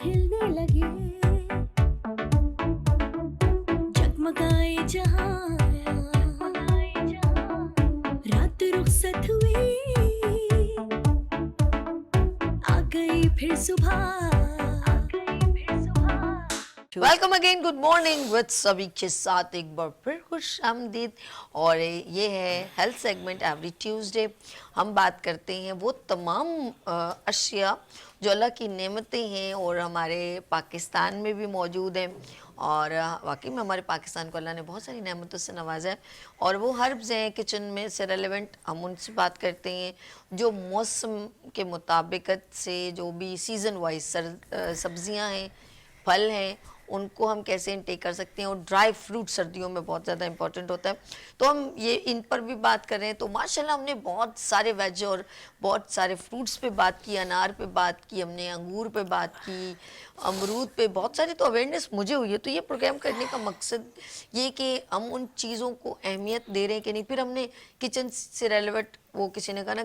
हिलने लगे, जगमगाए जहां, रात रुखसत हुई, आ गई फिर सुबह। Welcome again, good morning with सभी के साथ एक बार फिर खुश आमदीद। और ये है हेल्थ सेगमेंट। एवरी ट्यूसडे हम बात करते हैं वो तमाम अशिया जो अल्लाह की नेमतें हैं और हमारे पाकिस्तान में भी मौजूद हैं। और वाकई में हमारे पाकिस्तान को अल्लाह ने बहुत सारी नेमतों से नवाजा है। और वो हर्ब्स हैं किचन में से रेलेवेंट, हम उनसे बात करते हैं जो मौसम के मुताबिकत से जो भी सीज़न वाइज सब्जियां हैं, फल हैं, उनको हम कैसे इनटेक कर सकते हैं। और ड्राई फ्रूट सर्दियों में बहुत ज़्यादा इंपॉर्टेंट होता है, तो हम ये इन पर भी बात कर रहे हैं। तो माशाल्लाह हमने बहुत सारे वेज और बहुत सारे फ्रूट्स पे बात की, अनार पे बात की, हमने अंगूर पे बात की, अमरूद पे बहुत सारी तो अवेयरनेस मुझे हुई है। तो ये प्रोग्राम करने का मकसद ये कि हम उन चीज़ों को अहमियत दे रहे हैं कि नहीं। फिर हमने किचन से रेलेवेंट, वो किसी ने कहा ना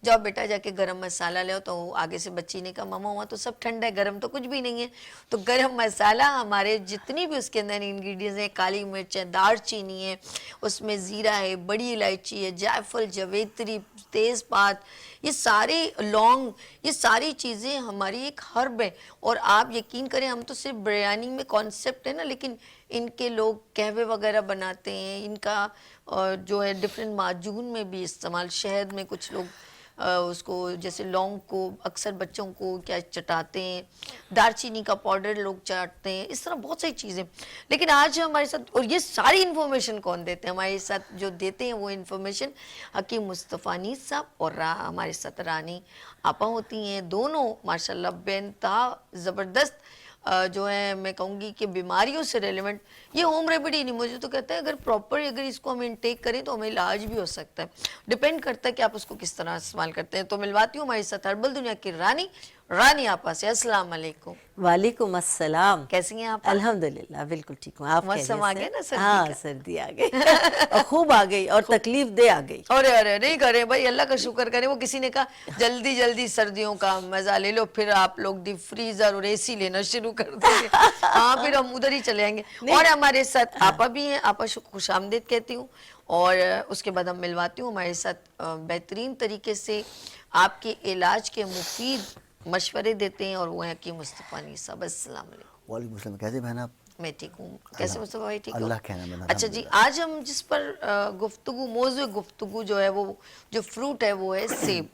जाओ बेटा जाके गरम मसाला ले आओ, तो आगे से बच्ची ने कहा मामा वहाँ तो सब ठंडा है, गरम तो कुछ भी नहीं है। तो गरम मसाला हमारे जितनी भी उसके अंदर इंग्रेडिएंट्स हैं, काली मिर्च है, दार चीनी है, उसमें ज़ीरा है, बड़ी इलायची है, जायफल, जवेत्री, तेज़पात, ये सारे लौंग, ये सारी चीज़ें हमारी एक हर्ब है। और आप यकीन करें, हम तो सिर्फ बिरयानी में कॉन्सेप्ट है ना, लेकिन इनके लोग कहवे वगैरह बनाते हैं, इनका जो है डिफरेंट माजून में भी इस्तेमाल, शहद में कुछ लोग उसको जैसे लौंग को अक्सर बच्चों को क्या चटाते हैं, दारचीनी का पाउडर लोग चाटते हैं, इस तरह बहुत सारी चीज़ें। लेकिन आज हमारे साथ, और ये सारी इन्फॉर्मेशन कौन देते हैं हमारे साथ, जो देते हैं वो इन्फॉर्मेशन हकीम मुस्तफ़ा नीस साहब और हमारे साथ रानी आपा होती हैं। दोनों माशाल्लाह बेनतहा ज़बरदस्त जो है, मैं कहूँगी कि बीमारियों से रेलेवेंट, ये होम रेमेडी नहीं, मुझे तो कहता है अगर प्रॉपर अगर इसको हम इनटेक करें तो हमें इलाज भी हो सकता है। डिपेंड करता है कि आप उसको किस तरह इस्तेमाल करते हैं। तो मिलवाती हूँ हमारे साथ हर्बल दुनिया की रानी आपा से। अस्सलाम वालेकुम। वालेकुम अस्सलाम। कैसी हैं आप? अल्हम्दुलिल्लाह बिल्कुल ठीक हूँ। आप मौसम आ गया ना सर्दी हाँ का? सर्दी आ गई और खूब आ गई और तकलीफ दे आ गई। अरे अरे नहीं करें भाई, अल्लाह का शुक्र करें। वो किसी ने कहा जल्दी जल्दी सर्दियों का मजा ले लो, फिर आप लोग डीप फ्रीजर और एसी लेना शुरू कर देंगे। हाँ फिर हम उधर ही चले आएंगे। और हमारे साथ आपा भी हैं, आपा खुश आमदीद कहती हूँ। और उसके बाद हम मिलवाती हूँ हमारे साथ बेहतरीन तरीके से आपके इलाज के मुफीद मशवरे देते हैं, और वो हैं हकीम मुस्तफ़ा नीस साहब। अस्सलाम वालेकुम। वालेकुम सलाम। कैसे बहन आप? मैं ठीक हूँ, कैसे मुस्तफ़ा भाई ठीक हो? अल्लाह के नाम है। अच्छा जी, आज हम जिस पर गुफ्तगू, मौजू गुफ्तगू जो है, वो जो फ्रूट है वो है सेब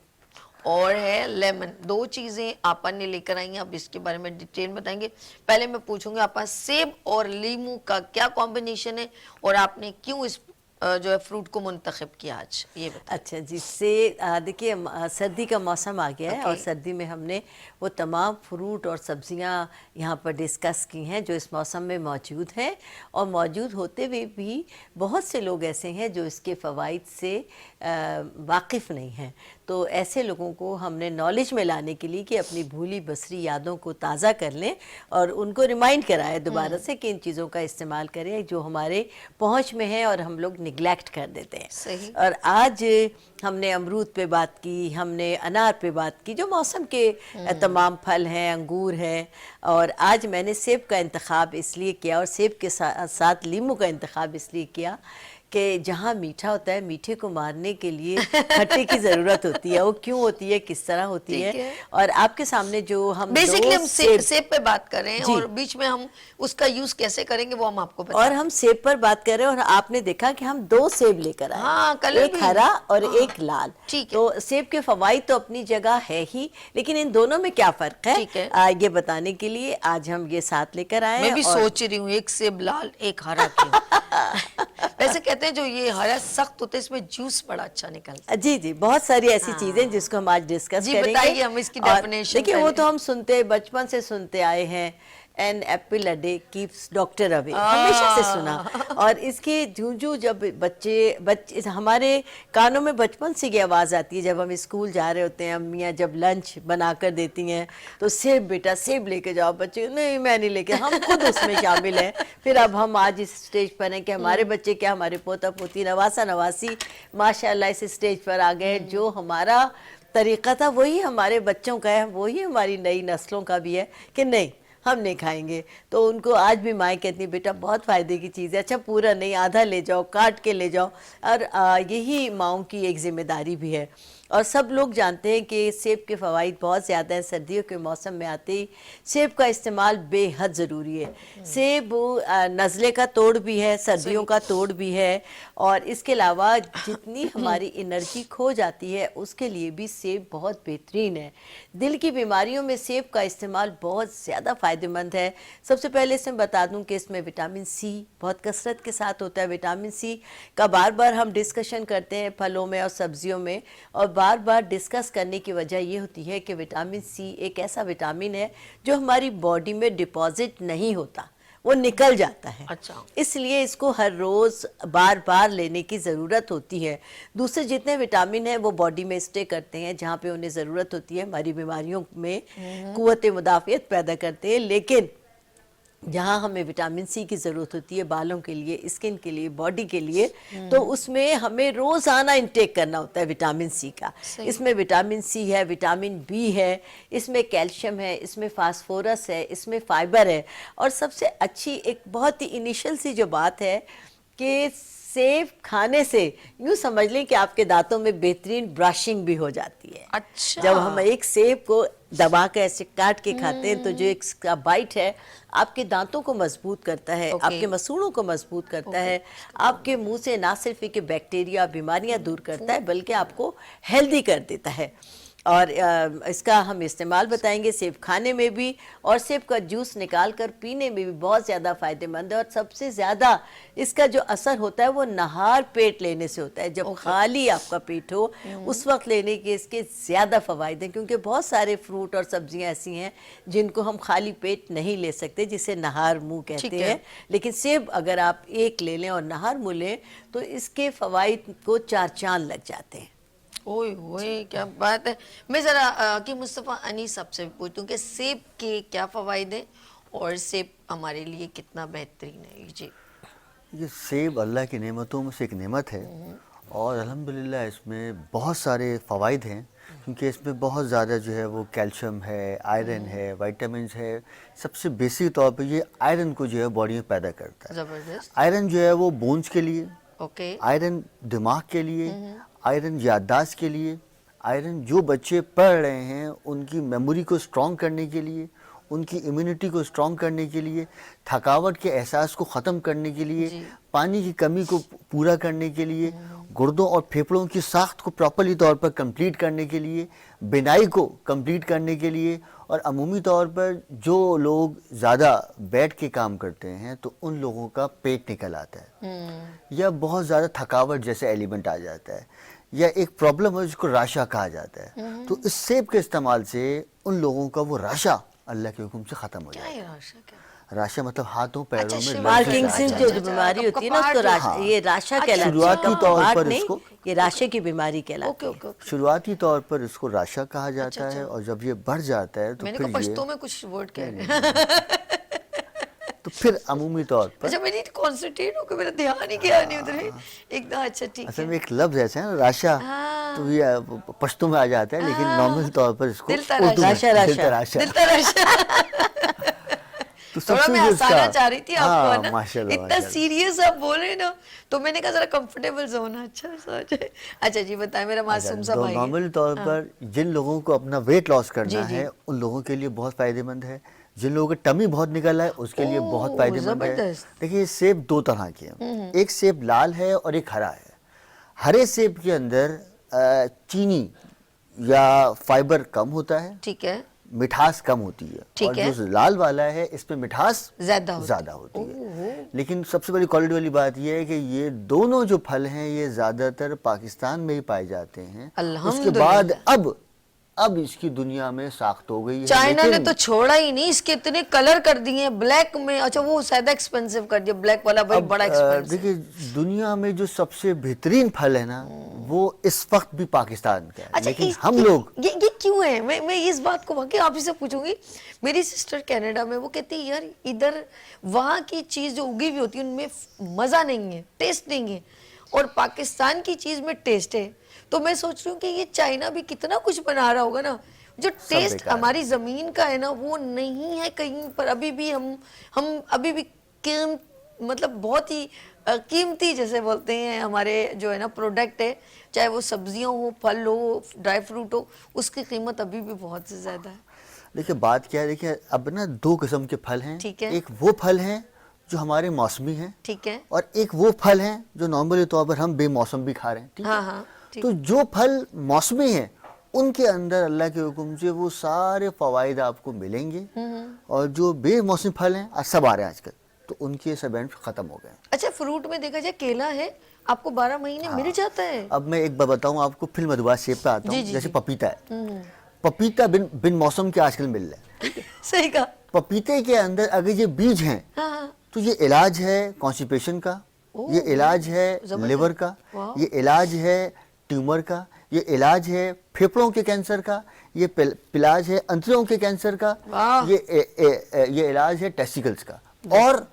और है लेमन। दो चीज़ें आपा ने लेकर आई हैं, अब इसके बारे में डिटेल बताएंगे। पहले मैं पूछूंगी आपा, सेब और लीमू का क्या कॉम्बिनेशन है और आपने क्यों इस जो है फ्रूट को मुंतखब किया आज, ये बताइए। अच्छा जी, से देखिए सर्दी का मौसम आ गया है और सर्दी में हमने वो तमाम फ्रूट और सब्जियां यहाँ पर डिस्कस की हैं जो इस मौसम में मौजूद हैं। और मौजूद होते हुए भी बहुत से लोग ऐसे हैं जो इसके फ़वाइद से वाकिफ़ नहीं हैं। तो ऐसे लोगों को हमने नॉलेज में लाने के लिए कि अपनी भूली बसरी यादों को ताज़ा कर लें और उनको रिमाइंड कराए दोबारा से कि इन चीज़ों का इस्तेमाल करें जो हमारे पहुँच में है और हम लोग निगलेक्ट कर देते हैं। सही। और आज हमने अमरूद पे बात की, हमने अनार पे बात की जो मौसम के तमाम फल हैं, अंगूर है। और आज मैंने सेब का इंतखाब इसलिए किया और सेब के साथ लीमू का इंतखाब इसलिए किया कि जहाँ मीठा होता है, मीठे को मारने के लिए खट्टे की ज़रूरत होती है। वो क्यों होती है, किस तरह होती है। और आपके सामने जो हम बेसिकली हम सेब पे बात कर रहे हैं और बीच में हम उसका यूज कैसे करेंगे वो हम आपको बताएं। और हम सेब पर बात कर रहे हैं और आपने देखा कि हम दो सेब लेकर आए। हाँ, कलर एक भी। हरा और हाँ, एक लाल। ठीक है। तो सेब के फवाइद तो अपनी जगह है ही, लेकिन इन दोनों में क्या फर्क है, ठीक है। ये बताने के लिए आज हम ये साथ लेकर आए। मैं भी सोच रही हूँ एक सेब लाल एक हरा क्यों। वैसे कहते हैं जो ये हरा सख्त होता है इसमें जूस बड़ा अच्छा निकलता है। जी जी, बहुत सारी ऐसी चीजें जिसको हम आज डिस्कस जी, करेंगे। बताइए हम इसकी डेफिनेशन। देखिए वो तो हम सुनते, बचपन से सुनते आए हैं, an apple a day keeps doctor away, हमेशा से सुना। और इसके जूं जब बच्चे हमारे कानों में बचपन से ये आवाज़ आती है जब हम स्कूल जा रहे होते हैं, अम्मियाँ जब लंच बना कर देती हैं तो सेब बेटा सेब लेके जाओ, बच्चे नहीं मैं नहीं लेके, हम खुद उसमें शामिल हैं। फिर अब हम आज इस स्टेज पर हैं कि हमारे बच्चे क्या, हमारे पोता पोती नवासा नवासी माशाल्लाह इस स्टेज पर आ गए जो हमारा طریقہ تھا وہی ہمارے بچوں کا ہے, وہی ہماری نئی نسلوں کا بھی ہے کہ نہیں ہم نہیں کھائیں گے. تو ان کو آج بھی مائیں کہتی ہیں بیٹا بہت فائدے کی چیز ہے, اچھا پورا نہیں آدھا لے جاؤ, کاٹ کے لے جاؤ. اور یہی ماؤں کی ایک ذمہ داری بھی ہے. اور سب لوگ جانتے ہیں کہ سیب کے فوائد بہت زیادہ ہیں. سردیوں کے موسم میں آتے ہی سیب کا استعمال بے حد ضروری ہے. سیب نزلے کا توڑ بھی ہے, سردیوں کا توڑ بھی ہے, اور اس کے علاوہ جتنی ہماری انرجی کھو جاتی ہے اس کے لیے بھی سیب بہت بہترین ہے. دل کی بیماریوں میں سیب کا استعمال بہت زیادہ فائدہ مند ہے. سب سے پہلے اس میں بتا دوں کہ اس میں وٹامن سی بہت کثرت کے ساتھ ہوتا ہے. وٹامن سی کا بار بار ہم ڈسکشن کرتے ہیں پھلوں میں اور سبزیوں میں, اور بار بار ڈسکس کرنے کی وجہ یہ ہوتی ہے کہ وٹامن سی ایک ایسا وٹامن ہے جو ہماری باڈی میں ڈپازٹ نہیں ہوتا, وہ نکل جاتا ہے. اچھا. اس لیے اس کو ہر روز بار بار لینے کی ضرورت ہوتی ہے. دوسرے جتنے وٹامن ہیں وہ باڈی میں اسٹے کرتے ہیں جہاں پہ انہیں ضرورت ہوتی ہے, ہماری بیماریوں میں قوت مدافعت پیدا کرتے ہیں. لیکن جہاں ہمیں وٹامن سی کی ضرورت ہوتی ہے بالوں کے لیے, اسکن کے لیے, باڈی کے لیے, تو اس میں ہمیں روزانہ انٹیک کرنا ہوتا ہے وٹامن سی کا. اس میں وٹامن سی ہے, وٹامن بی ہے, اس میں کیلشیم ہے, اس میں فاسفورس ہے, اس میں فائبر ہے. اور سب سے اچھی ایک بہت ہی انیشل سی جو بات ہے کہ سیب کھانے سے یوں سمجھ لیں کہ آپ کے دانتوں میں بہترین براشنگ بھی ہو جاتی ہے. اچھا. جب ہم ایک سیب کو دبا کے ایسے کاٹ کے کھاتے ہیں تو جو ایک کا بائٹ ہے آپ کے دانتوں کو مضبوط کرتا ہے, آپ کے مسوڑوں کو مضبوط کرتا ہے, آپ کے منہ سے نہ صرف کہ بیکٹیریا بیماریاں دور کرتا ہے بلکہ آپ کو ہیلدی کر دیتا ہے. اور اس کا ہم استعمال بتائیں گے سیب کھانے میں بھی, اور سیب کا جوس نکال کر پینے میں بھی بہت زیادہ فائدہ مند ہے. اور سب سے زیادہ اس کا جو اثر ہوتا ہے وہ نہار پیٹ لینے سے ہوتا ہے. جب خالی آپ کا پیٹ ہو اس وقت لینے کے اس کے زیادہ فوائد ہیں, کیونکہ بہت سارے فروٹ اور سبزیاں ایسی ہیں جن کو ہم خالی پیٹ نہیں لے سکتے, جسے نہار منہ کہتے ہیں. لیکن سیب اگر آپ ایک لے لیں اور نہار منہ لیں تو اس کے فوائد کو 4 چاند لگ جاتے ہیں. اوئے ہوئے کیا بات ہے. میں ذرا کہ مصطفیٰ انیس صاحب سے پوچھوں کہ سیب کے کیا فوائد ہیں اور سیب ہمارے لیے کتنا بہترین ہے. جی یہ سیب اللہ کی نعمتوں میں سے ایک نعمت ہے, اور الحمدللہ اس میں بہت سارے فوائد ہیں, کیونکہ اس میں بہت زیادہ جو ہے وہ کیلشیم ہے, آئرن ہے, وائٹامنز ہے. سب سے بیسک طور پہ یہ آئرن کو جو ہے باڈی میں پیدا کرتا ہے. زبردست. آئرن جو ہے وہ بونز کے لیے, اوکے, آئرن دماغ کے لیے, آئرن یادداشت کے لیے, آئرن جو بچے پڑھ رہے ہیں ان کی میموری کو اسٹرانگ کرنے کے لیے, ان کی امیونٹی کو اسٹرانگ کرنے کے لیے, تھکاوٹ کے احساس کو ختم کرنے کے لیے, پانی کی کمی کو پورا کرنے کے لیے, گردوں اور پھیپھڑوں کی ساخت کو پراپرلی طور پر کمپلیٹ کرنے کے لیے, بینائی کو کمپلیٹ کرنے کے لیے. اور عمومی طور پر جو لوگ زیادہ بیٹھ کے کام کرتے ہیں تو ان لوگوں کا پیٹ نکل آتا ہے, یا بہت زیادہ تھکاوٹ جیسے ایلیمنٹ آ جاتا ہے, یا ایک پرابلم ہے جس کو راشا کہا جاتا ہے. تو اس سیب کے استعمال سے ان لوگوں کا وہ راشا اللہ کے حکم سے ختم ہو جاتا ہے. راشا مطلب ہاتھوں پیروں میں پارکنسن جو بیماری ہوتی ہے نا اس کو یہ راشا کہلاتا ہے. شروعاتی طور پر اس کو یہ راشے کی بیماری کہلاتی ہے. شروعاتی طور پر اس کو راشا کہا جاتا ہے, اور جب یہ بڑھ جاتا ہے تو میں نے پھر کہا یہ پشتو میں کچھ ورڈ کہہ رہے ہیں. تو پھر عمومی طور پر اچھا میں نہیں کانسنٹریٹ ہو کہ میرا دھیان ہی گیا نہیں ادھر ایک دم. اچھا ٹھیک اصل ہے. میں ایک لفظ ایسا ہے نا راشا, تو یہ پشتو میں آ جاتا ہے, لیکن نارمل طور پر اس کو اردو میں دل تراشا. تھوڑا میں ہنسانا چاہ رہی تھی آپ کو نا, ماشاءاللہ اتنا سیریس آپ بول رہے ہیں نا, تو میں نے کہا ذرا کمفرٹیبل زون ہے. اچھا سوچ. اچھا جی بتائیں, میرا معصوم سا بھائی. نارمل طور پر جن لوگوں کو اپنا ویٹ لاس کرنا ہے ان لوگوں کے لیے بہت فائدہ مند ہے. جن لوگوں کا ٹمی بہت نکل ہے اس کے لیے بہت فائدہ مند ہے. دیکھیے سیب 2 طرح کے ہیں, ایک سیب لال ہے اور ایک ہرا ہے. ہرے سیب کے اندر چینی یا فائبر کم ہوتا ہے, ٹھیک ہے, مٹھاس کم ہوتی ہے, اور جو لال والا ہے اس میں مٹھاس زیادہ ہوتی ہے. لیکن سب سے بڑی کوالٹی والی بات یہ ہے کہ یہ دونوں جو پھل ہیں یہ زیادہ تر پاکستان میں ہی پائے جاتے ہیں. اس کے بعد اب اس کی دنیا میں ساخت ہو گئی ہے. چائنا نے تو چھوڑا ہی نہیں, اس کے اتنے کلر کر دیے بلیک میں. اچھا وہ زیادہ ایکسپینسیو کر دیا, بلیک والا بھائی بڑا ایکسپینسیو. دیکھیں دنیا میں جو سب سے بہترین پھل ہے نا وہ اس وقت بھی پاکستان کا ہے, لیکن ہم لوگ یہ کیوں ہے. میں اس بات کو واقعی آپ سے پوچھوں گی. میری سسٹر کینیڈا میں, وہ کہتی ہے یار ادھر وہاں کی چیز جو اگی ہوئی ہوتی ہے ان میں مزہ نہیں ہے, ٹیسٹ نہیں ہے, और पाकिस्तान की चीज में टेस्ट है, तो मैं सोच रही हूँ कि ये चाइना भी कितना कुछ बना रहा होगा ना, जो टेस्ट बेकार है। हमारी जमीन का है ना वो नहीं है कहीं पर। अभी भी हम अभी भी मतलब बहुत ही कीमती जैसे बोलते हैं हमारे जो है ना प्रोडक्ट है, चाहे वो सब्जियां हो, फल हो, ड्राई फ्रूट हो, उसकी कीमत अभी भी बहुत से ज्यादा है। देखिए बात क्या है, देखिए अब ना दो किस्म के फल हैं। ठीक है। एक वो फल हैं जो हमारे मौसमी हैं, ठीक है। और एक वो फल हैं जो नॉर्मली तौर पर हम बेमौसम भी खा रहे हैं। ठीक है? हाँ हाँ ठीक। तो जो फल मौसमी हैं उनके अंदर अल्लाह के हुक्म से वो सारे फवाइद आपको मिलेंगे, और जो बेमौसमी फल हैं आज सब आ रहे हैं आजकल, तो उनके सब बेनिफिट खत्म हो गए। अच्छा, फ्रूट में देखा जाए केला है, आपको 12 महीने मिल जाता है। अब मैं एक बार बताऊं आपको, फिर मधुबात सेब पे आता जी, हूँ। जी, जैसे जी। पपीता है, पपीता बिन मौसम के आजकल मिल रहा है। सही कहा। पपीते के अंदर अगर ये बीज हैं हाँ हाँ तो ये इलाज है कॉन्स्टिपेशन का, ये इलाज है जबरदस्त। लिवर का, वाह। ये इलाज है ट्यूमर का, ये इलाज है फेफड़ों के कैंसर का, ये इलाज है अंतड़ियों के कैंसर का, वाह। ये इलाज है टेस्टिकल्स का। और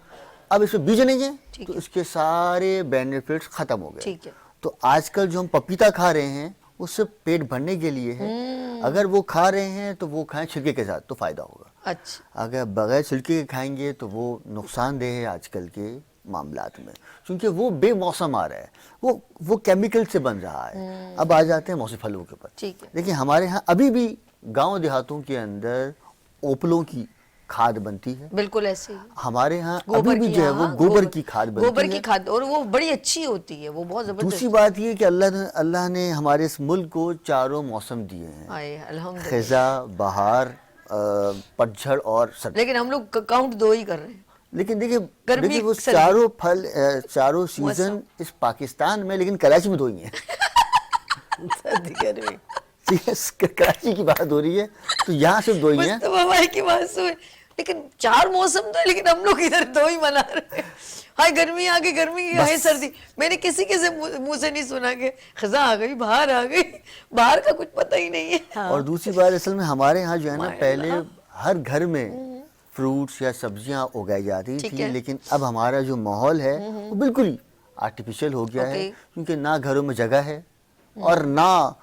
अब इसमें बीज नहीं है ठीक तो है। इसके सारे बेनिफिट्स खत्म हो गए। ठीक है। तो आजकल जो हम पपीता खा रहे हैं उससे पेट भरने के लिए है। अगर वो खा रहे हैं तो वो खाएं छिलके के साथ तो फायदा होगा। अच्छा, अगर बगैर छिलके के खाएंगे तो वो नुकसानदेह है आजकल के मामलात में, क्योंकि वो बेमौसम आ रहा है, वो केमिकल से बन रहा है। अब आ जाते हैं मौसमी फलों के ऊपर। ठीक है। देखिए हमारे यहाँ अभी भी गांव देहातों के अंदर ओपलों की खाद बनती है। बिल्कुल ऐसे ही। हमारे यहाँ अभी गोबर भी की, जो है वो हाँ, गोबर की खाद बनती गोबर है। की खाद, और वो बड़ी अच्छी होती है, वो बहुत जबरदस्त। दूसरी बात ये कि अल्लाह ने हमारे इस मुल्क को चारों मौसम दिए हैं, आए अल्हम्दुलिल्लाह। खिज़ा, बहार, पतझड़ और सर्दी। लेकिन हम लोग काउंट 2 ही कर रहे हैं। लेकिन देखिए गर्मी, वो सर्दी। चारों फल चारों सीजन इस पाकिस्तान में, लेकिन कराची में दो ही हैं। सर्दी गर्मी। ठीक है, कराची की बात हो रही है तो यहाँ सिर्फ दो ही हैं। बस तो हवाई की बात सुन, लेकिन 4 मौसम तो है, लेकिन हम लोग इधर 2 ही मना रहे हैं। हाय गर्मी आ गई, गर्मी हाय बस। सर्दी। मैंने किसी के से मुंह से नहीं सुना कि खजा आ गई, बाहर आ गई। बाहर का कुछ पता ही नहीं है। और दूसरी बात असल में हमारे यहाँ जो है ना, माशाल्लाह। पहले हर घर में फ्रूट्स या सब्जियां उगाई जाती ठीक थी, है। लेकिन अब हमारा जो माहौल है वो बिल्कुल ही आर्टिफिशियल हो गया है, ओके। क्योंकि ना घरों में जगह है और ना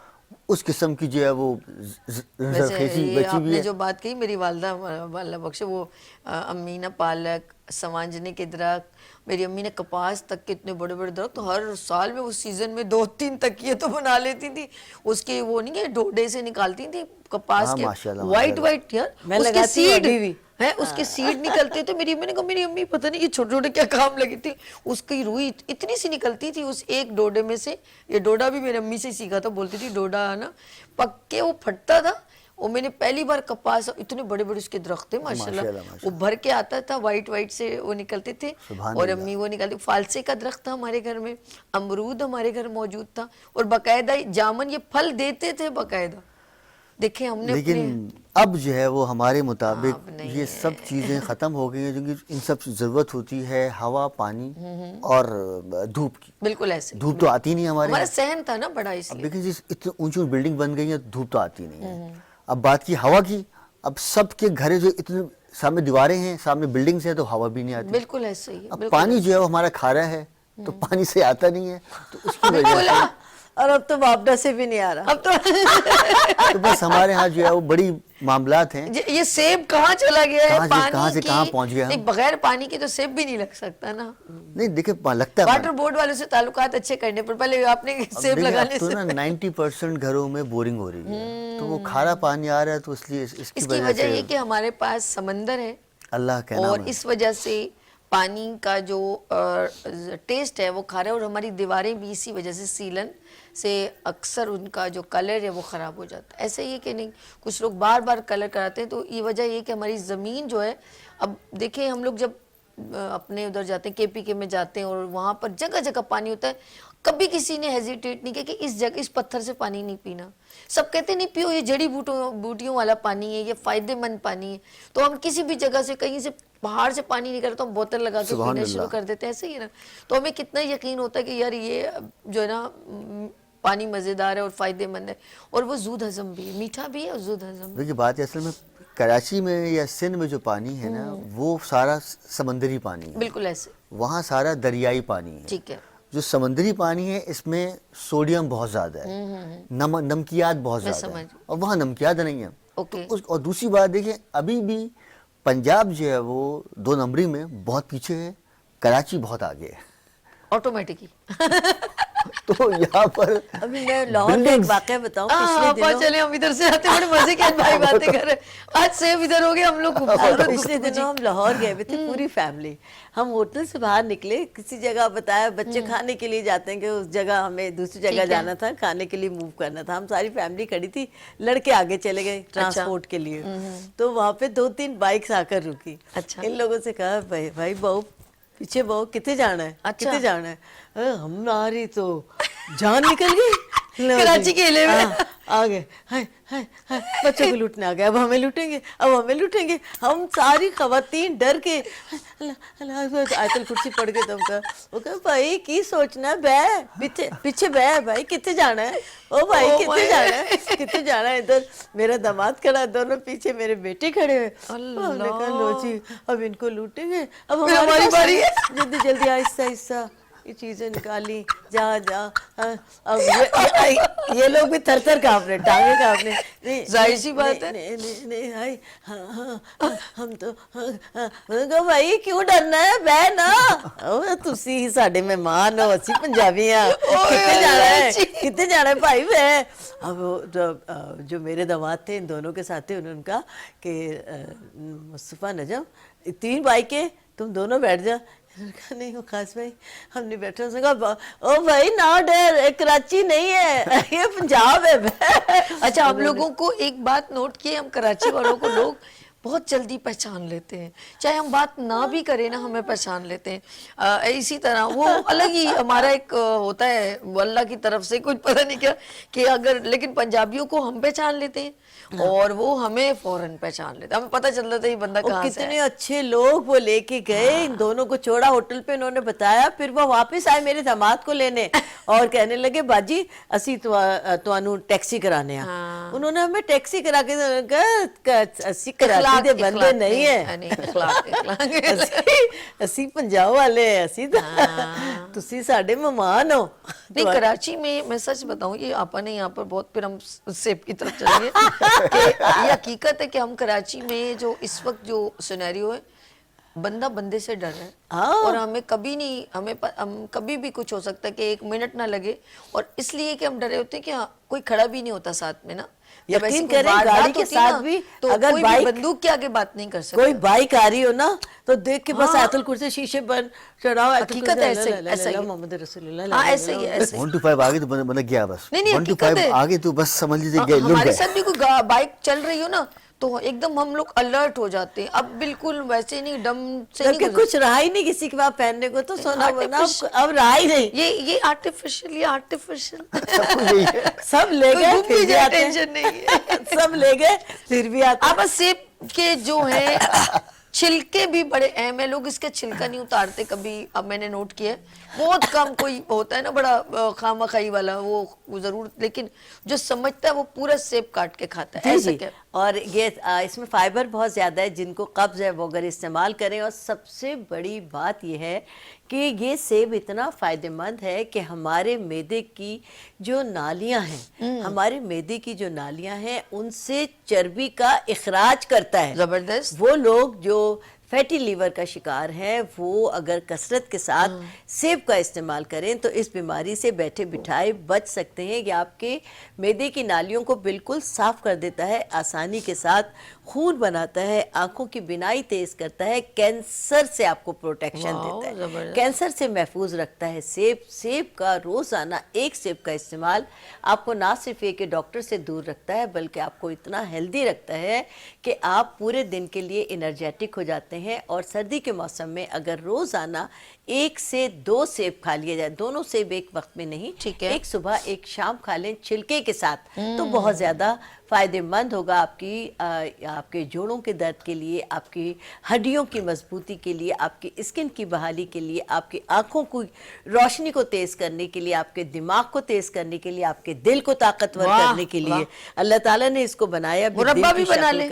उस किस्म की जो है वो वैसे जरखेज़ी ये बची हुई आपने है। जो बात कही, मेरी वालदा वाला बख्श, वो अम्मी ने पालक, सवांजने के दरख्त, मेरी अम्मी ने कपास तक के इतने बड़े बड़े दरख्त, तो हर साल में उस सीजन में 2-3 तकिए तो बना लेती थी। उसके वो नहीं है, डोडे से निकालती थी कपास हाँ, के, माशाल्लाह, वाइट माशाल्लाह। वाइट यार, मैं उसके लगाती हूँ सीड अभी भी। है, उसके सीड निकलते। तो मेरी अम्मी ने कहा, मेरी अम्मी पता नहीं ये छोटे छोटे क्या काम लगी थी, उसकी रुई इतनी सी निकलती थी उस एक डोडे में से। ये डोडा भी मेरी अम्मी से ही सीखा था, बोलती थी डोडा है ना पक के वो फटता था। और मैंने पहली बार कपास, इतने बड़े बड़े उसके दरख्त थे माशाल्लाह, माशाल्लाह, वो भर के आता था, वाइट वाइट से वो निकलते थे। सुभान और अल्लाह। अम्मी वो निकालती। फालसे का दरख्त था हमारे घर में, अमरूद हमारे घर मौजूद था, और बाकायदा जामन, ये फल देते थे बाकायदा। देखे हमने लेकिन अब जो है वो हमारे अब मुताबिक नहीं ये सब चीज़ें ख़त्म हो गई हैं, क्योंकि इन सब ज़रूरत होती है हवा, पानी और धूप की। बिल्कुल ऐसे। धूप तो आती नहीं हमारे हमारा यहाँ। सहन था ना बड़ा, अब इसलिए। देखिए जिस इतनी ऊंची बिल्डिंग बन गई है तो धूप तो आती नहीं है। अब बात की हवा की, अब सबके घर जो इतने सामने दीवारें हैं, सामने बिल्डिंग्स हैं, तो हवा भी नहीं आती। बिल्कुल ऐसे ही है, अब बिल्कुल पानी जो है वो हमारा खारा है, तो पानी से आता नहीं है, तो उसकी वजह बिल्कुल, से हाँ। और अब तो वापडा से भी नहीं आ रहा। अब तो तो बस हमारे यहाँ जो है वो बड़ी मामलात हैं। ये सेब कहाँ चला गया है? कहाँ से कहाँ पहुँच गया हम? नहीं, बगैर पानी के तो सेब भी नहीं लग सकता ना। नहीं देखिए लगता है वाटर बोर्ड वालों से ताल्लुकात अच्छे करने पर, पहले आपने अब सेब देखिए, लगाने अब तो से ना 90% घरों में बोरिंग हो रही है, तो वो खारा पानी आ रहा है, तो इसलिए इसकी इसकी वजह वजह ये से कि हमारे पास समंदर है, अल्लाह के नाम और है। इस वजह से पानी का जो टेस्ट है वो खारा है, और हमारी दीवारें भी इसी वजह से सीलन से अक्सर उनका जो कलर है वो ख़राब हो जाता है। ऐसे ही है कि नहीं, कुछ लोग बार बार कलर कराते हैं, तो ये वजह ये कि हमारी ज़मीन जो है, अब देखिए हम लोग जब अपने उधर जाते हैं, KPK में जाते हैं, और वहाँ पर जगह जगह पानी होता है, कभी किसी ने हेजिटेट नहीं किया कि इस जगह इस पत्थर से पानी नहीं पीना। सब कहते नहीं पियो, ये जड़ी बूटियों वाला पानी है, ये फ़ायदेमंद पानी है। तो हम किसी भी जगह से, कहीं से बाहर से पानी नहीं करते, हम बोतल लगा के सुभान पीना शुरू अल्लाह। कर देते हैं, ऐसे ही है ना। तो हमें कितना यकीन होता है कि यार ये जो है ना पानी मज़ेदार है और फ़ायदेमंद है, और वो ज़ूद हज़म भी है, मीठा भी है और ज़ूद हज़म भी। देखिए बात है, असल में कराची में या सिंध में जो पानी है ना, वो सारा समंदरी पानी है। बिल्कुल ऐसे। वहाँ सारा दरियाई पानी है। ठीक है। जो समुद्री पानी है इसमें सोडियम बहुत ज़्यादा है, नमकियात बहुत ज़्यादा है, और वहाँ नमकियात नहीं है। ओके। तो और दूसरी बात देखिए, अभी भी पंजाब जो है वो 2 नंबरी में बहुत पीछे है, कराची बहुत आगे है। ऑटोमेटिकली। तो यहाँ पर अभी मैं लाहौर का एक वाक़या बताऊं, पिछले दिनों चले हम इधर से आते बड़े मजे के भाई बातें कर रहे हैं। आज सेब इधर हो गए हम लोग पिछले दिनों हम लाहौर गए हुए थे पूरी फैमिली। हम होटल से बाहर निकले, किसी जगह बताया बच्चे खाने के लिए जाते हैं कि उस जगह हमें दूसरी जगह जाना था, खाने के लिए मूव करना था। हम सारी फैमिली खड़ी थी, लड़के आगे चले गए ट्रांसपोर्ट के लिए। तो वहाँ पे 2-3 बाइक्स आकर रुकी। अच्छा। इन लोगों से कहा भाई बहू पीछे बहू, कितने जाना है? अच्छा। कितने जाना है? हमारी तो जान निकल गई। लो कराची जी, के एले में। हाँ, आ गए। हाय हाय हाय, बच्चों को लूटने आ गए, अब हमें लूटेंगे, अब हमें लूटेंगे। हम सारी खवातीन डर के आयतल कुर्सी पड़ गए। तुम का वो कहा भाई की सोचना है, बह पीछे पीछे बह भाई, कितने जाना है? ओ भाई कितने जाना है, कितने जाना है? इधर मेरा दामाद खड़ा, दोनों पीछे मेरे बेटे खड़े हुए। हमने कहा लो जी अब इनको लूटेंगे, अब हमारी बारी है। जल्दी जल्दी आहिस्ता आहिस्ता ये चीजें निकाली, जा अब ये लोग भी थर थर कांप रहे, टांगे कांप रहे। जाहिर सी बात है। नहीं हाय, हाँ हम तो भाई क्यों डरना है, बह ना, तुसी ही साडे मेहमान हो, असी पंजाबी हाँ, कितने जाना है, कितने जाना है भाई बह। अब जो मेरे दामाद थे इन दोनों के साथ थे, उन्होंने कहा कि मुस्तफ़ा नजम 3 बाइकें, तुम दोनों बैठ जा। कहा नहीं वकास भाई हम नहीं बैठे। उसने कहा ओ भाई ना डर, कराची नहीं है ये पंजाब है। अच्छा, हम लोगों को एक बात नोट की, हम कराची वालों को लोग बहुत जल्दी पहचान लेते हैं, चाहे हम बात ना भी करें ना, हमें पहचान लेते हैं। इसी तरह वो अलग ही हमारा एक होता है, वो अल्लाह की तरफ से कुछ पता नहीं क्या कि अगर, लेकिन पंजाबियों को हम पहचान लेते हैं और वो हमें फौरन पहचान लेते हैं, हमें पता चल जाता है ये बंदा कहाँ से है। कितने अच्छे लोग वो लेके गए, इन दोनों को छोड़ा होटल पे, इन्होंने बताया, फिर वो वापस आए मेरे दामाद को लेने और कहने लगे बाजी असी तुहानू टैक्सी कराने आ। उन्होंने हमें टैक्सी करा के असी कराची दे बंदे नहीं है, असी पंजाब वाले हैं, असी तुसी साडे मेहमान हो। नहीं, कराची में मैं सच बताऊं, ये आपने यहाँ पर बहुत, फिर हम सेब की तरफ चलेंगे कि ये हकीकत है कि हम कराची में जो इस वक्त जो सिनेरियो है, बंदा बंदे से डर है। और हमें कभी नहीं, हम कभी भी कुछ हो सकता है कि 1 मिनट ना लगे, और इसलिए कि हम डरे होते हैं कि कोई खड़ा भी नहीं होता साथ में ना। यकीन करें गाड़ी के साथ भी तो अगर कोई बाइक, बंदूक के आगे बात नहीं कर सकता। कोई बाइक आ रही हो ना तो देख के बस आयतुल कुर्सी शीशे बंद चढ़ाओ, हकीकत है, ऐसा ही मोहम्मद रसूलुल्लाह। हाँ ऐसे ही, ऐसे 1 to 5 आगे तो बंदा गया बस। नहीं, 1 to 5 आगे तो बस समझ लीजिए गए, लुट हमारे गए। साथ भी कोई बाइक चल रही हो ना तो एकदम हम लोग अलर्ट हो जाते हैं। अब बिल्कुल वैसे नहीं, डम से नहीं कुछ रहा ही नहीं किसी के पास पहनने को, तो सोना बना अब रहा ही नहीं। ये आर्टिफिशियल, ये आर्टिफिशियल सब ले गए, फिर भी आते हैं। टेंशन नहीं है। सब ले गए फिर भी आते हैं। अब सेब के जो है छिलके भी बड़े अहम है, लोग इसके छिलका नहीं उतारते कभी। अब मैंने नोट किया है बहुत कम कोई होता है ना बड़ा खामखाई वाला, वो जरूर, लेकिन जो समझता है वो पूरा सेब काट के खाता है। ऐसा क्या? और ये इसमें फाइबर बहुत ज़्यादा है, जिनको कब्ज़ है वो अगर इस्तेमाल करें। और सबसे बड़ी बात यह है कि ये सेब इतना फ़ायदेमंद है कि हमारे मैदे की जो नालियाँ हैं, हमारे मैदे की जो नालियाँ हैं उनसे चर्बी का इखराज करता है। जबरदस्त। वो लोग जो फैटी लीवर का शिकार है वो अगर कसरत के साथ सेब का इस्तेमाल करें तो इस बीमारी से बैठे बिठाए बच सकते हैं। ये आपके मैदे की नालियों को बिल्कुल साफ कर देता है, आसानी के साथ खून बनाता है, आंखों की बिनाई तेज करता है, कैंसर से आपको प्रोटेक्शन देता है, कैंसर से महफूज रखता है। सेब का रोज़ाना 1 सेब का इस्तेमाल आपको ना सिर्फ ये कि डॉक्टर से दूर रखता है बल्कि आपको इतना हेल्दी रखता है कि आप पूरे दिन के लिए एनर्जेटिक हो जाते हैं। और सर्दी के मौसम में अगर रोज़ाना 1 से 2 सेब खा लिया जाए, दोनों सेब एक वक्त में नहीं, ठीक है, एक सुबह एक शाम खा लें छिलके के साथ, तो बहुत ज़्यादा फ़ायदेमंद होगा आपके जोड़ों के दर्द के लिए, आपकी हड्डियों की मजबूती के लिए, आपकी स्किन की बहाली के लिए, आपकी आंखों की रोशनी को तेज़ करने के लिए, आपके दिमाग को तेज़ करने के लिए, आपके दिल को ताकतवर करने के लिए अल्लाह ताला ने इसको बनाया। मुरब्बा भी बना ले,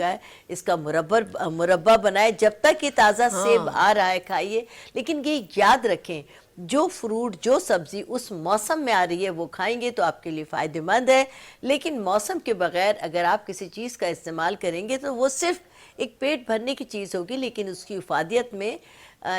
इसका मुरब्बा बनाए। जब तक ये ताज़ा सेब आ रहा है खाइए, लेकिन ये याद रखें जो फ्रूट जो सब्ज़ी उस मौसम में आ रही है वो खाएंगे तो आपके लिए फ़ायदेमंद है, लेकिन मौसम के बगैर अगर आप किसी चीज़ का इस्तेमाल करेंगे तो वो सिर्फ एक पेट भरने की चीज़ होगी, लेकिन उसकी इफादियत में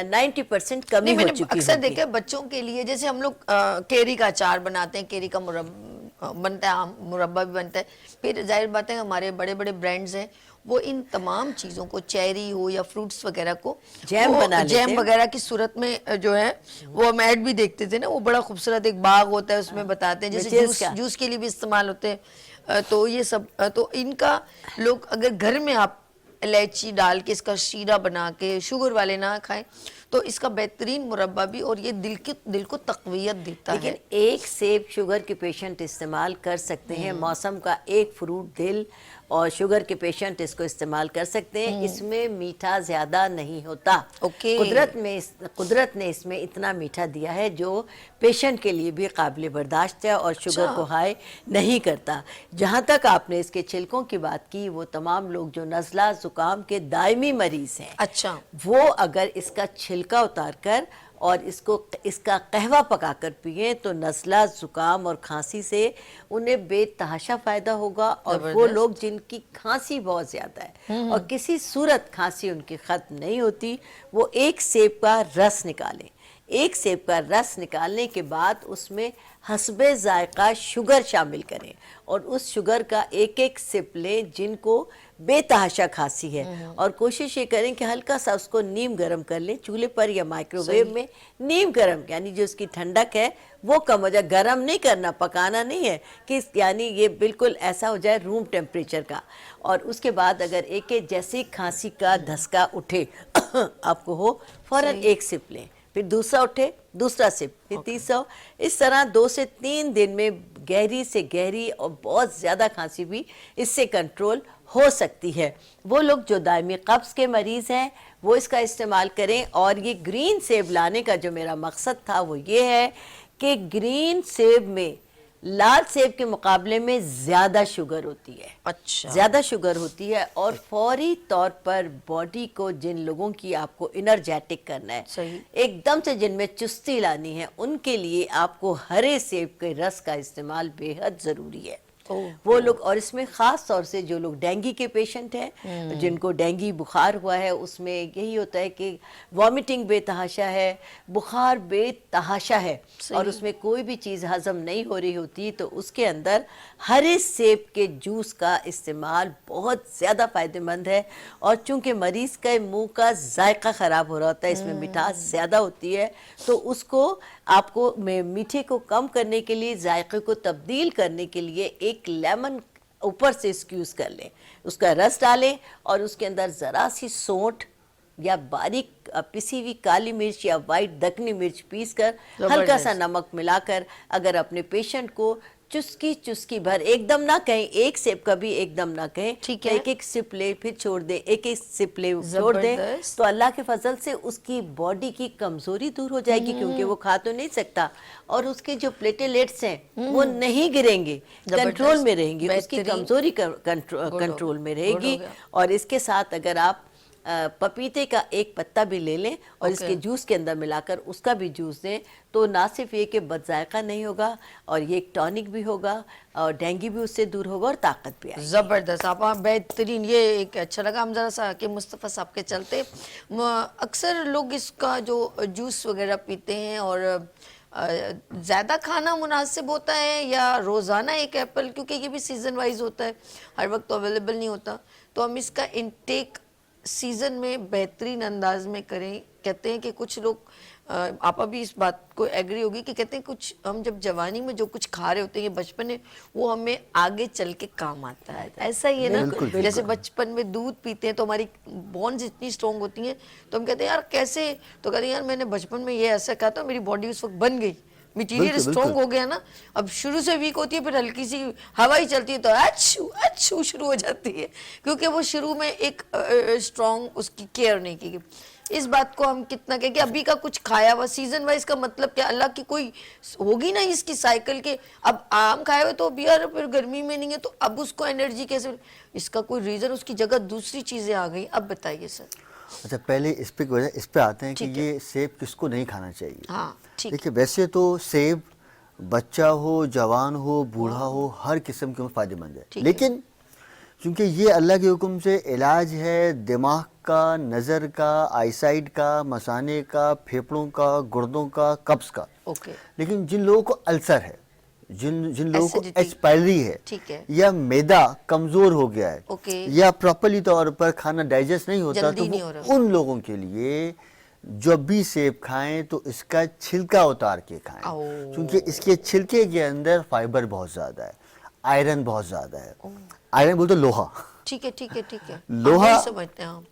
90% कमी नहीं, हो मैंने चुकी अक्सर होगी। देखा है बच्चों के लिए, जैसे हम लोग केरी का अचार बनाते हैं, केरी का बनता है, आम मुरब्बा भी बनता है, फिर जाहिर बात है हमारे बड़े बड़े ब्रांड्स हैं वो इन तमाम चीज़ों को, चेरी हो या फ्रूट्स वगैरह को जैम वो बना लेते जैम हैं। वगैरह की सूरत में जो है वो हम ऐड भी देखते थे ना, वो बड़ा खूबसूरत एक बाग होता है उसमें बताते हैं, जैसे मिर्चेस का। जूस के लिए भी इस्तेमाल होते हैं। तो ये सब तो इनका लोग अगर घर में आप इलायची डाल के इसका शीरा बना के, शुगर वाले ना खाएं तो इसका बेहतरीन मुरब्बा भी, और ये दिल को तक़वियत देता है। लेकिन एक सेब शुगर के पेशेंट इस्तेमाल कर सकते हैं, मौसम का एक फ्रूट दिल और शुगर के पेशेंट इसको इस्तेमाल कर सकते हैं। इसमें मीठा ज़्यादा नहीं होता। ओके। कुदरत ने इसमें इतना मीठा दिया है जो पेशेंट के लिए भी काबिल बर्दाश्त है और शुगर को हाई नहीं करता। जहाँ तक आपने इसके छिलकों की बात की, वो तमाम लोग जो नज़ला ज़ुकाम के दायमी मरीज़ हैं, अच्छा, वो अगर इसका छिलका उतार कर और इसका कहवा पकाकर पिए तो नज़ला ज़ुकाम और खांसी से उन्हें बेतहाशा फ़ायदा होगा। और वो लोग जिनकी खांसी बहुत ज़्यादा है और किसी सूरत खांसी उनकी ख़त्म नहीं होती, वो एक सेब का रस निकालें। एक सेब का रस निकालने के बाद उसमें हस्बे ज़ायक़ा शुगर शामिल करें और उस शुगर का एक एक सिप लें जिनको बेतहाशा खांसी है, और कोशिश ये करें कि हल्का सा उसको नीम गर्म कर लें चूल्हे पर या माइक्रोवेव में। नीम गर्म यानी जो उसकी ठंडक है वो कम हो जाए, गर्म नहीं करना, पकाना नहीं है कि यानी ये बिल्कुल ऐसा हो जाए रूम टेम्परेचर का। और उसके बाद अगर एक जैसे खांसी का धसका उठे आपको हो, फ़ौरन एक सिप लें, फिर दूसरा उठे दूसरा सिप, फिर तीसरा। इस तरह 2 से 3 दिन में गहरी से गहरी और बहुत ज़्यादा खांसी भी इससे कंट्रोल हो सकती है। वो लोग जो दायमी कब्ज़ के मरीज़ हैं वो इसका इस्तेमाल करें। और ये ग्रीन सेब लाने का जो मेरा मकसद था वो ये है कि ग्रीन सेब में लाल सेब के मुकाबले में ज़्यादा शुगर होती है। अच्छा, ज़्यादा शुगर होती है और फौरी तौर पर बॉडी को, जिन लोगों की आपको इनर्जेटिक करना है, सही, एकदम से जिनमें चुस्ती लानी है, उनके लिए आपको हरे सेब के रस का इस्तेमाल बेहद ज़रूरी है। वो लोग, और इसमें ख़ास तौर से जो लोग डेंगू के पेशेंट हैं, जिनको डेंगू बुखार हुआ है, उसमें यही होता है कि वॉमिटिंग बेतहाशा है, बुखार बेतहाशा है और उसमें कोई भी चीज़ हज़म नहीं हो रही होती, तो उसके अंदर हरे सेब के जूस का इस्तेमाल बहुत ज़्यादा फ़ायदेमंद है। और चूँकि मरीज़ का मुंह का जायका ख़राब हो रहा होता है, इसमें मिठास ज़्यादा होती है, तो उसको आपको मीठे को कम करने के लिए, जायके को तब्दील करने के लिए एक लेमन ऊपर से स्क्यूज़ कर लें, उसका रस डालें और उसके अंदर ज़रा सी सौंठ या बारीक पिसी हुई काली मिर्च या वाइट दखनी मिर्च पीस कर हल्का सा नमक मिलाकर अगर अपने पेशेंट को चुस्की भर, एकदम ना कहें, एक सिप का भी एकदम ना कहें, ठीक है, एक एक सिप ले फिर छोड़ दे, एक एक सिप ले छोड़ दे, तो अल्लाह के फजल से उसकी बॉडी की कमजोरी दूर हो जाएगी, क्योंकि वो खा तो नहीं सकता और उसके जो प्लेटलेट्स हैं वो नहीं गिरेंगे, कंट्रोल में रहेंगी, उसकी कमजोरी कंट्रोल में रहेगी। और इसके साथ अगर आप पपीते का एक पत्ता भी ले लें और इसके जूस के अंदर मिलाकर उसका भी जूस दें, तो ना सिर्फ ये कि बदजायका नहीं होगा और ये एक टॉनिक भी होगा और डेंगू भी उससे दूर होगा और ताकत भी आएगी। ज़बरदस्त, आप बेहतरीन, ये एक अच्छा लगा। हम ज़रा सा कि मुस्तफ़ा साहब के चलते अक्सर लोग इसका जो जूस वगैरह पीते हैं, और ज़्यादा खाना मुनासिब होता है या रोज़ाना एक एप्पल, क्योंकि ये भी सीज़न वाइज होता है, हर वक्त तो अवेलेबल नहीं होता, तो हम इसका इंटेक सीज़न में बेहतरीन अंदाज में करें। कहते हैं कि कुछ लोग, आप अभी इस बात को एग्री होगी कि कहते हैं कुछ हम जब जवानी में जो कुछ खा रहे होते हैं बचपन में, वो हमें आगे चल के काम आता है। ऐसा ही है ना, जैसे बचपन में दूध पीते हैं तो हमारी बोन्स इतनी स्ट्रॉन्ग होती हैं, तो हम कहते हैं यार कैसे, तो कहते हैं यार मैंने बचपन में ये ऐसा कहा था, मेरी बॉडी उस वक्त बन गई, मटीरियल स्ट्रॉन्ग हो गया ना। अब शुरू से वीक होती है, फिर हल्की सी हवा ही चलती है तो अच्छू अच्छू शुरू हो जाती है, क्योंकि वो शुरू में एक स्ट्रॉन्ग उसकी केयर नहीं की। इस बात को हम कितना कहें कि अभी का कुछ खाया हुआ सीजन वाइज का मतलब क्या, अल्लाह की कोई होगी ना इसकी साइकिल के, अब आम खाए हुए तो अभी यार फिर गर्मी में नहीं है तो अब उसको एनर्जी कैसे, इसका कोई रीज़न, उसकी जगह दूसरी चीज़ें आ गई। अब बताइए सर। अच्छा, पहले इस पे आते हैं कि ठीक है। ये सेब किसको नहीं खाना चाहिए। हाँ ठीक। देखिए, वैसे तो सेब बच्चा हो, जवान हो, बूढ़ा हो, हर किस्म के फायदेमंद है, ठीक है। लेकिन क्योंकि ये अल्लाह के हुक्म से इलाज है दिमाग का, नज़र का, आईसाइट का, मसाने का, फेफड़ों का, गुर्दों का, कब्ज़ का। ओके। लेकिन जिन लोगों को अल्सर है, जिन लोगों को Acidity। एच पायलरी है, ठीक है। या मैदा कमज़ोर हो गया है, ओके। या प्रॉपरली तौर पर खाना डाइजेस्ट नहीं होता, जल्दी तो नहीं वो हो रहा। उन लोगों के लिए जब भी सेब खाएं तो इसका छिलका उतार के खाएं, ओ। क्योंकि इसके छिलके के अंदर फाइबर बहुत ज़्यादा है, आयरन बहुत ज़्यादा है। आयरन बोलते लोहा। ठीक है ठीक है ठीक है। लोहा- हम वही समझते हैं हम।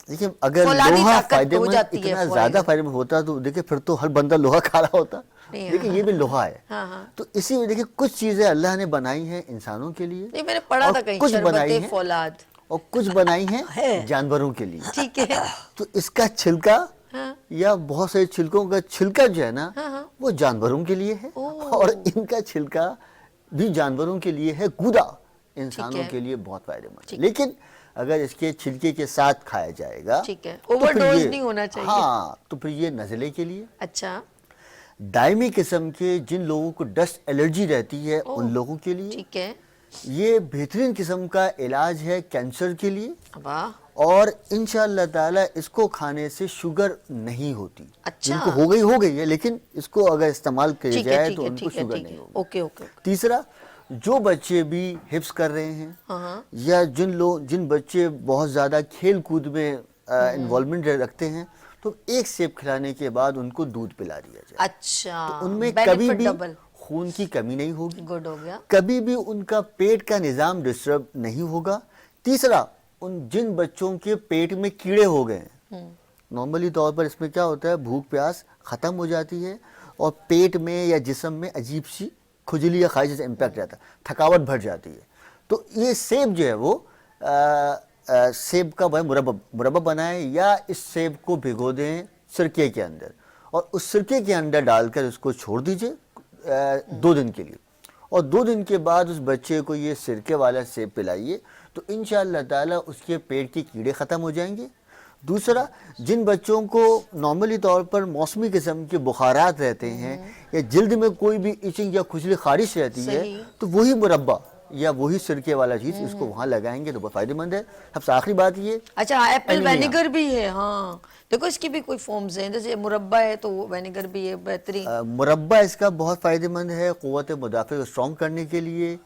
देखिए, अगर फौलादी लोहा ताकत हो फायदेमंद जाती है, इतना फायदा। ज्यादा फायदेमंद होता तो देखिए फिर तो हर बंदा लोहा खा रहा होता। नहीं, देखिए ये भी लोहा है। हाँ, हाँ। तो इसी में देखिए कुछ चीजें अल्लाह ने बनाई हैं इंसानों के लिए, नहीं, मैंने पढ़ा और था कहीं, कुछ बनाई शरबते हैं फौलाद। और कुछ बनाई हैं जानवरों के लिए। ठीक है। तो इसका छिलका हाँ। या बहुत सारे छिलकों का छिलका जो है ना, हाँ, हाँ। वो जानवरों के लिए है, ओह। और इनका छिलका भी जानवरों के लिए है, गूदा इंसानों है। के लिए बहुत फायदेमंद है। ठीक। लेकिन अगर इसके छिलके के साथ खाया जाएगा, ठीक है, तो फिर ओवरडोज ये- नहीं होना चाहिए। हाँ, तो फिर ये नज़ले के लिए, अच्छा दायमी किस्म के जिन लोगों को डस्ट एलर्जी रहती है उन लोगों के लिए, ठीक है। ये बेहतरीन किस्म का इलाज है कैंसर के लिए, वाह। और इंशाअल्लाह ताला इसको खाने से शुगर नहीं होती। अच्छा। जिनको हो गई है, लेकिन इसको अगर इस्तेमाल किया ठीक है जाए ठीक तो है उनको ठीक है शुगर ठीक नहीं है। होगी। Okay okay. तीसरा, जो बच्चे भी हिफ्स कर रहे हैं, हाँ। या जिन बच्चे बहुत ज़्यादा खेल कूद में इन्वॉल्वमेंट रखते हैं, तो एक सेब खिलाने के बाद उनको दूध पिला दिया जाए। अच्छा, तो उनमें benefit कभी भी double। खून की कमी नहीं होगी, गुड हो गया। कभी भी उनका पेट का निज़ाम डिस्टर्ब नहीं होगा। तीसरा, जिन बच्चों के पेट में कीड़े हो गए हैं, नॉर्मली तौर पर इसमें क्या होता है, भूख प्यास ख़त्म हो जाती है और पेट में या जिस्म में अजीब सी खुजली या खारिश जैसा इम्पैक्ट रहता है, थकावट बढ़ जाती है। तो ये सेब जो है वो सेब का भाई मुरब्बा बनाएं, या इस सेब को भिगो दें सिरके के अंदर, और उस सिरके के अंदर डालकर उसको छोड़ दीजिए 2 दिन के लिए, और 2 दिन के बाद उस बच्चे को ये सिरके वाला सेब पिलाइए, तो इंशाअल्लाह ताला उसके पेट के कीड़े ख़त्म हो जाएंगे। दूसरा, जिन बच्चों को नॉर्मली तौर पर मौसमी किस्म के बुखारात रहते हैं, या जल्द में कोई भी इचिंग या खुजली खारिश रहती है, सही। तो वही मुरब्बा या वही सिरके वाला चीज़ इसको वहाँ लगाएंगे तो बहुत फ़ायदेमंद है। सबसे आखिरी बात ये, अच्छा, एप्पल एनीमिया। वेनेगर भी है। हाँ, देखो इसकी भी कोई फॉर्म्स हैं, जैसे मुरब्बा है तो वेनेगर भी है, बेहतरीन। मुरब्बा इसका बहुत फ़ायदेमंद है क़ुव्वत मुदाफ़ा को स्ट्रॉन्ग करने के लिए।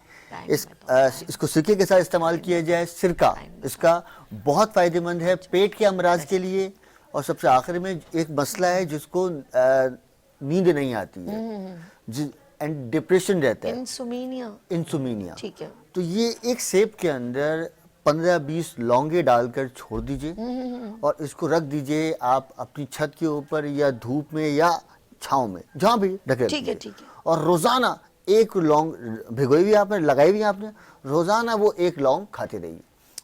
इसको सिरके के साथ इस्तेमाल किया जाए, सिरका इसका बहुत फ़ायदेमंद है पेट के अमराज के लिए। और सबसे आखिर में एक मसला है जिसको नींद नहीं आती है, एंड डिप्रेशन रहता है, इंसोमिनिया। ठीक है। तो ये एक सेब के अंदर 15-20 लौंगे डालकर छोड़ दीजिए, और इसको रख दीजिए आप अपनी छत के ऊपर या धूप में या छांव में, जहाँ भी ढके ठीक है, रखिए। ठीक है। और रोजाना एक लौंग भिगोई हुई आपने, लगाई हुई आपने, रोजाना वो एक लौंग खाते रहिए।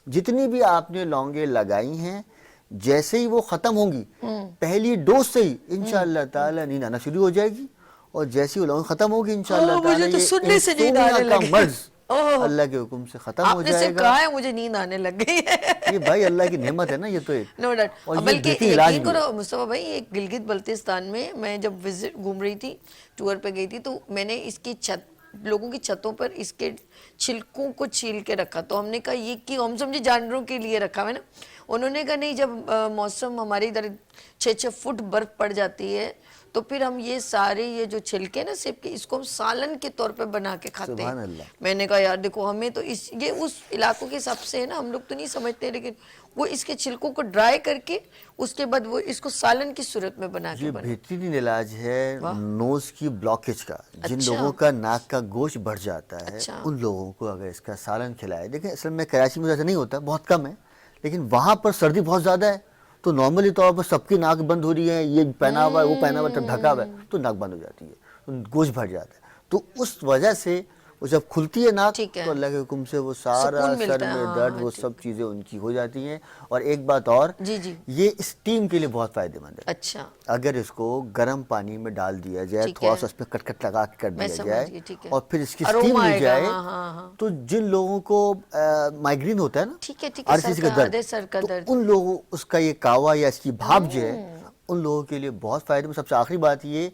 जितनी भी आपने लौंगे लगाई हैं, जैसे ही वो खत्म होंगी, पहली डोज से ही इंशाअल्लाह ताला नींद आना शुरू हो जाएगी, और जैसे ही वो लौंग खत्म होगी इंशाअल्लाह ताला मुझे तो ये सुनने से नींद आने इंसोमिया का लगी। मर्ज ओह। अल्लाह के हुक्म से खत्म हो आपने सिर्फ जाएगा। कहा है, मुझे नींद आने लग गई है। ये भाई अल्लाह की नेमत है ना, ये तो एक नो डाउट। और ये बल्कि बेहतरीन इलाज यकीन भी है। करो मुस्तफा भाई, एक गिलगित बल्तिस्तान में मैं जब विजिट घूम रही थी, टूर पे गई थी, तो मैंने इसकी छत, लोगों की छतों पर इसके छिलकों को छील के रखा। तो हमने कहा ये कि हम समझे जानवरों के लिए रखा है ना। उन्होंने कहा नहीं, जब मौसम हमारे इधर 6-6 फुट बर्फ पड़ जाती है, तो फिर हम ये सारे ये जो छिलके ना सेब के, इसको हम सालन के तौर पे बना के खाते सुभान हैं। अल्लाह। मैंने कहा यार देखो, हमें तो ये उस इलाकों के हिसाब से है ना, हम लोग तो नहीं समझते, लेकिन वो इसके छिलकों को ड्राई करके उसके बाद वो इसको सालन की सूरत में बना ये के बना। बेहतरीन इलाज है नोज की ब्लॉकेज का। जिन अच्छा। लोगों का नाक का गोश्त बढ़ जाता है, अच्छा। उन लोगों को अगर इसका सालन खिलाए। देखिए असल में कराची में ऐसा नहीं होता, बहुत कम है, लेकिन वहाँ पर सर्दी बहुत ज़्यादा है, तो नॉर्मली तौर पर सबकी नाक बंद हो रही है, ये पहना हुआ है, वो पहना हुआ है, ढका हुआ है, तो नाक बंद हो जाती है, तो गोश्त भर जाता है। तो उस वजह से वो जब खुलती है नाक ठीक है। तो अल्लाह के हुक्म से वो सारा सुकून मिलता सर है, में हाँ, दर्द हाँ, वो ठीक। सब चीज़ें उनकी हो जाती हैं। और एक बात और, जी जी, ये स्टीम के लिए बहुत फ़ायदेमंद है। अच्छा अगर इसको गर्म पानी में डाल दिया जाए, ठीक थोड़ा है। सा उसमें कटकट लगा के कर मैं दिया समझ जाए गई, ठीक है। और फिर इसकी अरोमा स्टीम ली आएगा, जाए, हाँ, हाँ, हाँ। तो जिन लोगों को माइग्रेन होता है ना, ठीक है, ठीक है, आरसीसी का दर्द, सर का तो दर्द। उन लोगों उसका ये कावा या इसकी भाप जो है उन लोगों के लिए बहुत फायदेमंद। सबसे आखिरी बात ये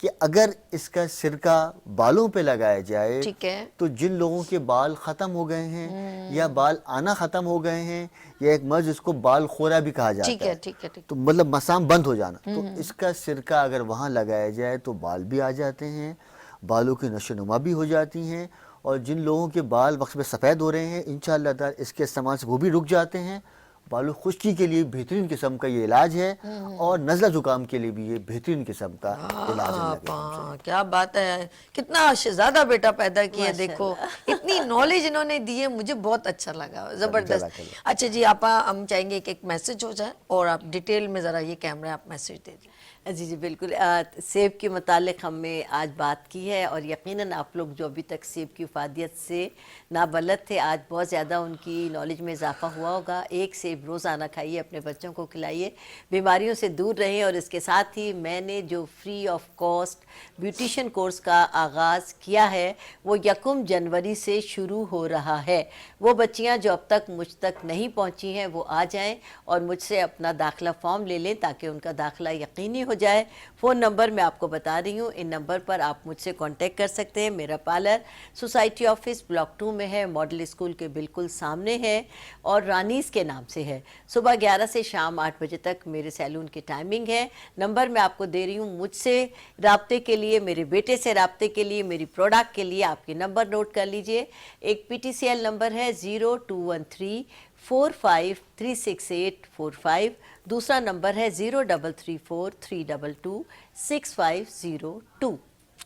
कि अगर इसका सिरका बालों पे लगाया जाए, ठीक है। तो जिन लोगों के बाल ख़त्म हो गए हैं या बाल आना ख़त्म हो गए हैं, या एक मर्ज इसको बाल खोरा भी कहा जाता ठीक है, ठीक है, ठीक। तो मतलब मसाम बंद हो जाना, तो इसका सिरका अगर वहाँ लगाया जाए तो बाल भी आ जाते हैं, बालों की नशोनुमा भी हो जाती हैं। और जिन लोगों के बाल वक्त में सफ़ेद हो रहे हैं, इंशाअल्लाह ताला इसके इस्तेमाल से वो भी रुक जाते हैं। बालों खुश्की के लिए बेहतरीन किस्म का ये इलाज है, और नज़ला ज़ुकाम के लिए भी ये बेहतरीन किस्म का इलाज है। हाँ, क्या बात है, कितना शहजादा बेटा पैदा किया, देखो इतनी नॉलेज इन्होंने दी है, मुझे बहुत अच्छा लगा, जबरदस्त। अच्छा जी, आप हम चाहेंगे कि एक मैसेज हो जाए और आप डिटेल में ज़रा ये कैमरा आप मैसेज दे दें। जी जी बिल्कुल। सेब के मुतालिक हमने आज बात की है, और यकीनन आप लोग जो अभी तक सेब की इफादियत से नाबलद थे, आज बहुत ज़्यादा उनकी नॉलेज में इजाफा हुआ होगा। एक सेब रोज़ाना खाइए, अपने बच्चों को खिलाइए, बीमारियों से दूर रहें। और इसके साथ ही मैंने जो free of cost beautician course का आगाज़ किया है वो 1 जनवरी से शुरू हो रहा है। वो बच्चियाँ जो अब तक मुझ तक नहीं पहुँची हैं वो आ जाएँ और मुझसे अपना दाखिला फॉर्म ले लें, ताकि उनका दाखिला यकीनी हो जाए। फ़ोन नंबर मैं आपको बता रही हूँ, इन नंबर पर आप मुझसे कांटेक्ट कर सकते हैं। मेरा पार्लर सोसाइटी ऑफिस ब्लॉक 2 में है, मॉडल स्कूल के बिल्कुल सामने है, और रानीस के नाम से है। सुबह 11 से शाम 8 बजे तक मेरे सैलून की टाइमिंग है। नंबर मैं आपको दे रही हूँ, मुझसे राब्ते के लिए, मेरे बेटे से राब्ते के लिए, मेरी प्रोडक्ट के लिए आपके नंबर नोट कर लीजिए। एक PTCL नंबर है 0213 45368845। दूसरा नंबर है 0334 322 6502।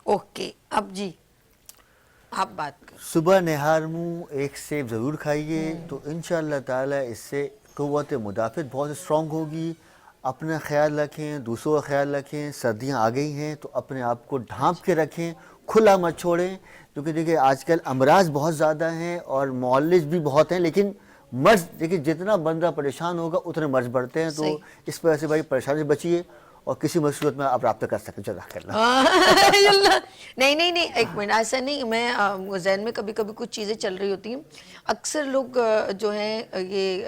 ओके, अब जी आप बात करें। सुबह निहार मुँह एक सेब ज़रूर खाइए, तो इंशाअल्लाह ताला इससे क़ुव्वत मुदाफ़त बहुत स्ट्रॉन्ग होगी। अपना ख्याल रखें, दूसरों का ख्याल रखें। सर्दियाँ आ गई हैं तो अपने आप को ढांप के रखें, खुला मत छोड़ें, क्योंकि देखिए आजकल अमराज बहुत ज़्यादा हैं और मौलिज भी बहुत हैं, लेकिन मर्ज देखिए जितना बंदा परेशान होगा उतने मर्ज बढ़ते हैं। तो इस वजह से भाई परेशानी से बचिए, और किसी मुसीबत में आप रब्ता कर सकते, जज़ाकल्लाह। नहीं नहीं नहीं, एक मिनट, ऐसा नहीं, मैं ज़हन में कभी कभी कुछ चीज़ें चल रही होती हैं। अक्सर लोग जो हैं ये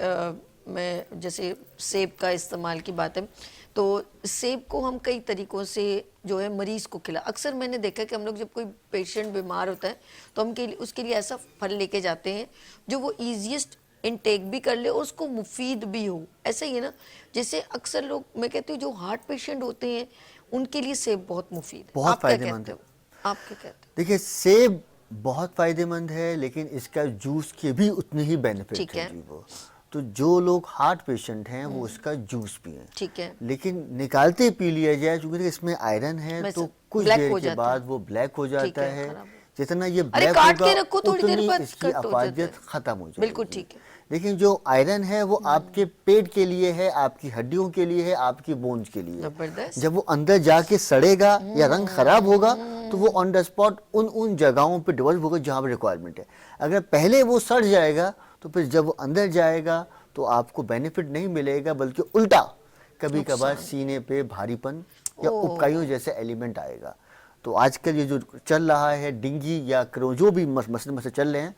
मैं जैसे सेब का इस्तेमाल की बात है, तो सेब को हम कई तरीक़ों से जो है मरीज़ को खिला, अक्सर मैंने देखा कि हम लोग जब कोई पेशेंट बीमार होता है तो हम उसके लिए ऐसा फल लेके जाते हैं जो वो ईजीएस्ट इनटेक भी कर ले और उसको मुफीद भी हो। ऐसा ही है ना, जैसे अक्सर लोग, मैं कहती हूँ जो हार्ट पेशेंट होते हैं उनके लिए सेब बहुत मुफीद है। बहुत आप क्या फ़ायदेमंद कहते है। हो? आप क्या कहते हो? देखिए सेब बहुत फ़ायदेमंद है, लेकिन इसका जूस के भी उतने ही बेनिफिट ठीक हैं है। जी। वो तो जो लोग हार्ट पेशेंट हैं वो उसका जूस पिएं, ठीक है, लेकिन निकालते पी लिया जाए, क्योंकि इसमें आयरन है, मैं तो सब- कुछ ब्लैक देर हो के जाता बाद है। वो ब्लैक हो जाता है। खराब हो। जितना ये अरे ब्लैक काट के होगा रखो, थोड़ी देर उतनी बाद इसकी कट हो जाता अफादियत है। ख़त्म हो जाएगी। बिल्कुल ठीक है। लेकिन जो आयरन है वो आपके पेट के लिए है, आपकी हड्डियों के लिए है, आपकी बोन्स के लिए। जबरदस्त। जब वो अंदर जाके सड़ेगा या रंग खराब होगा तो वो ऑन द स्पॉट उन जगहों पे डेवलप होगा जहाँ पर रिक्वायरमेंट है। अगर पहले वो सड़ जाएगा तो फिर जब वो अंदर जाएगा तो आपको बेनिफिट नहीं मिलेगा, बल्कि उल्टा कभी कभार सीने पे भारीपन या उबकाइयों जैसे एलिमेंट आएगा। तो आजकल ये जो चल रहा है डेंगू या जो भी मसले चल रहे हैं,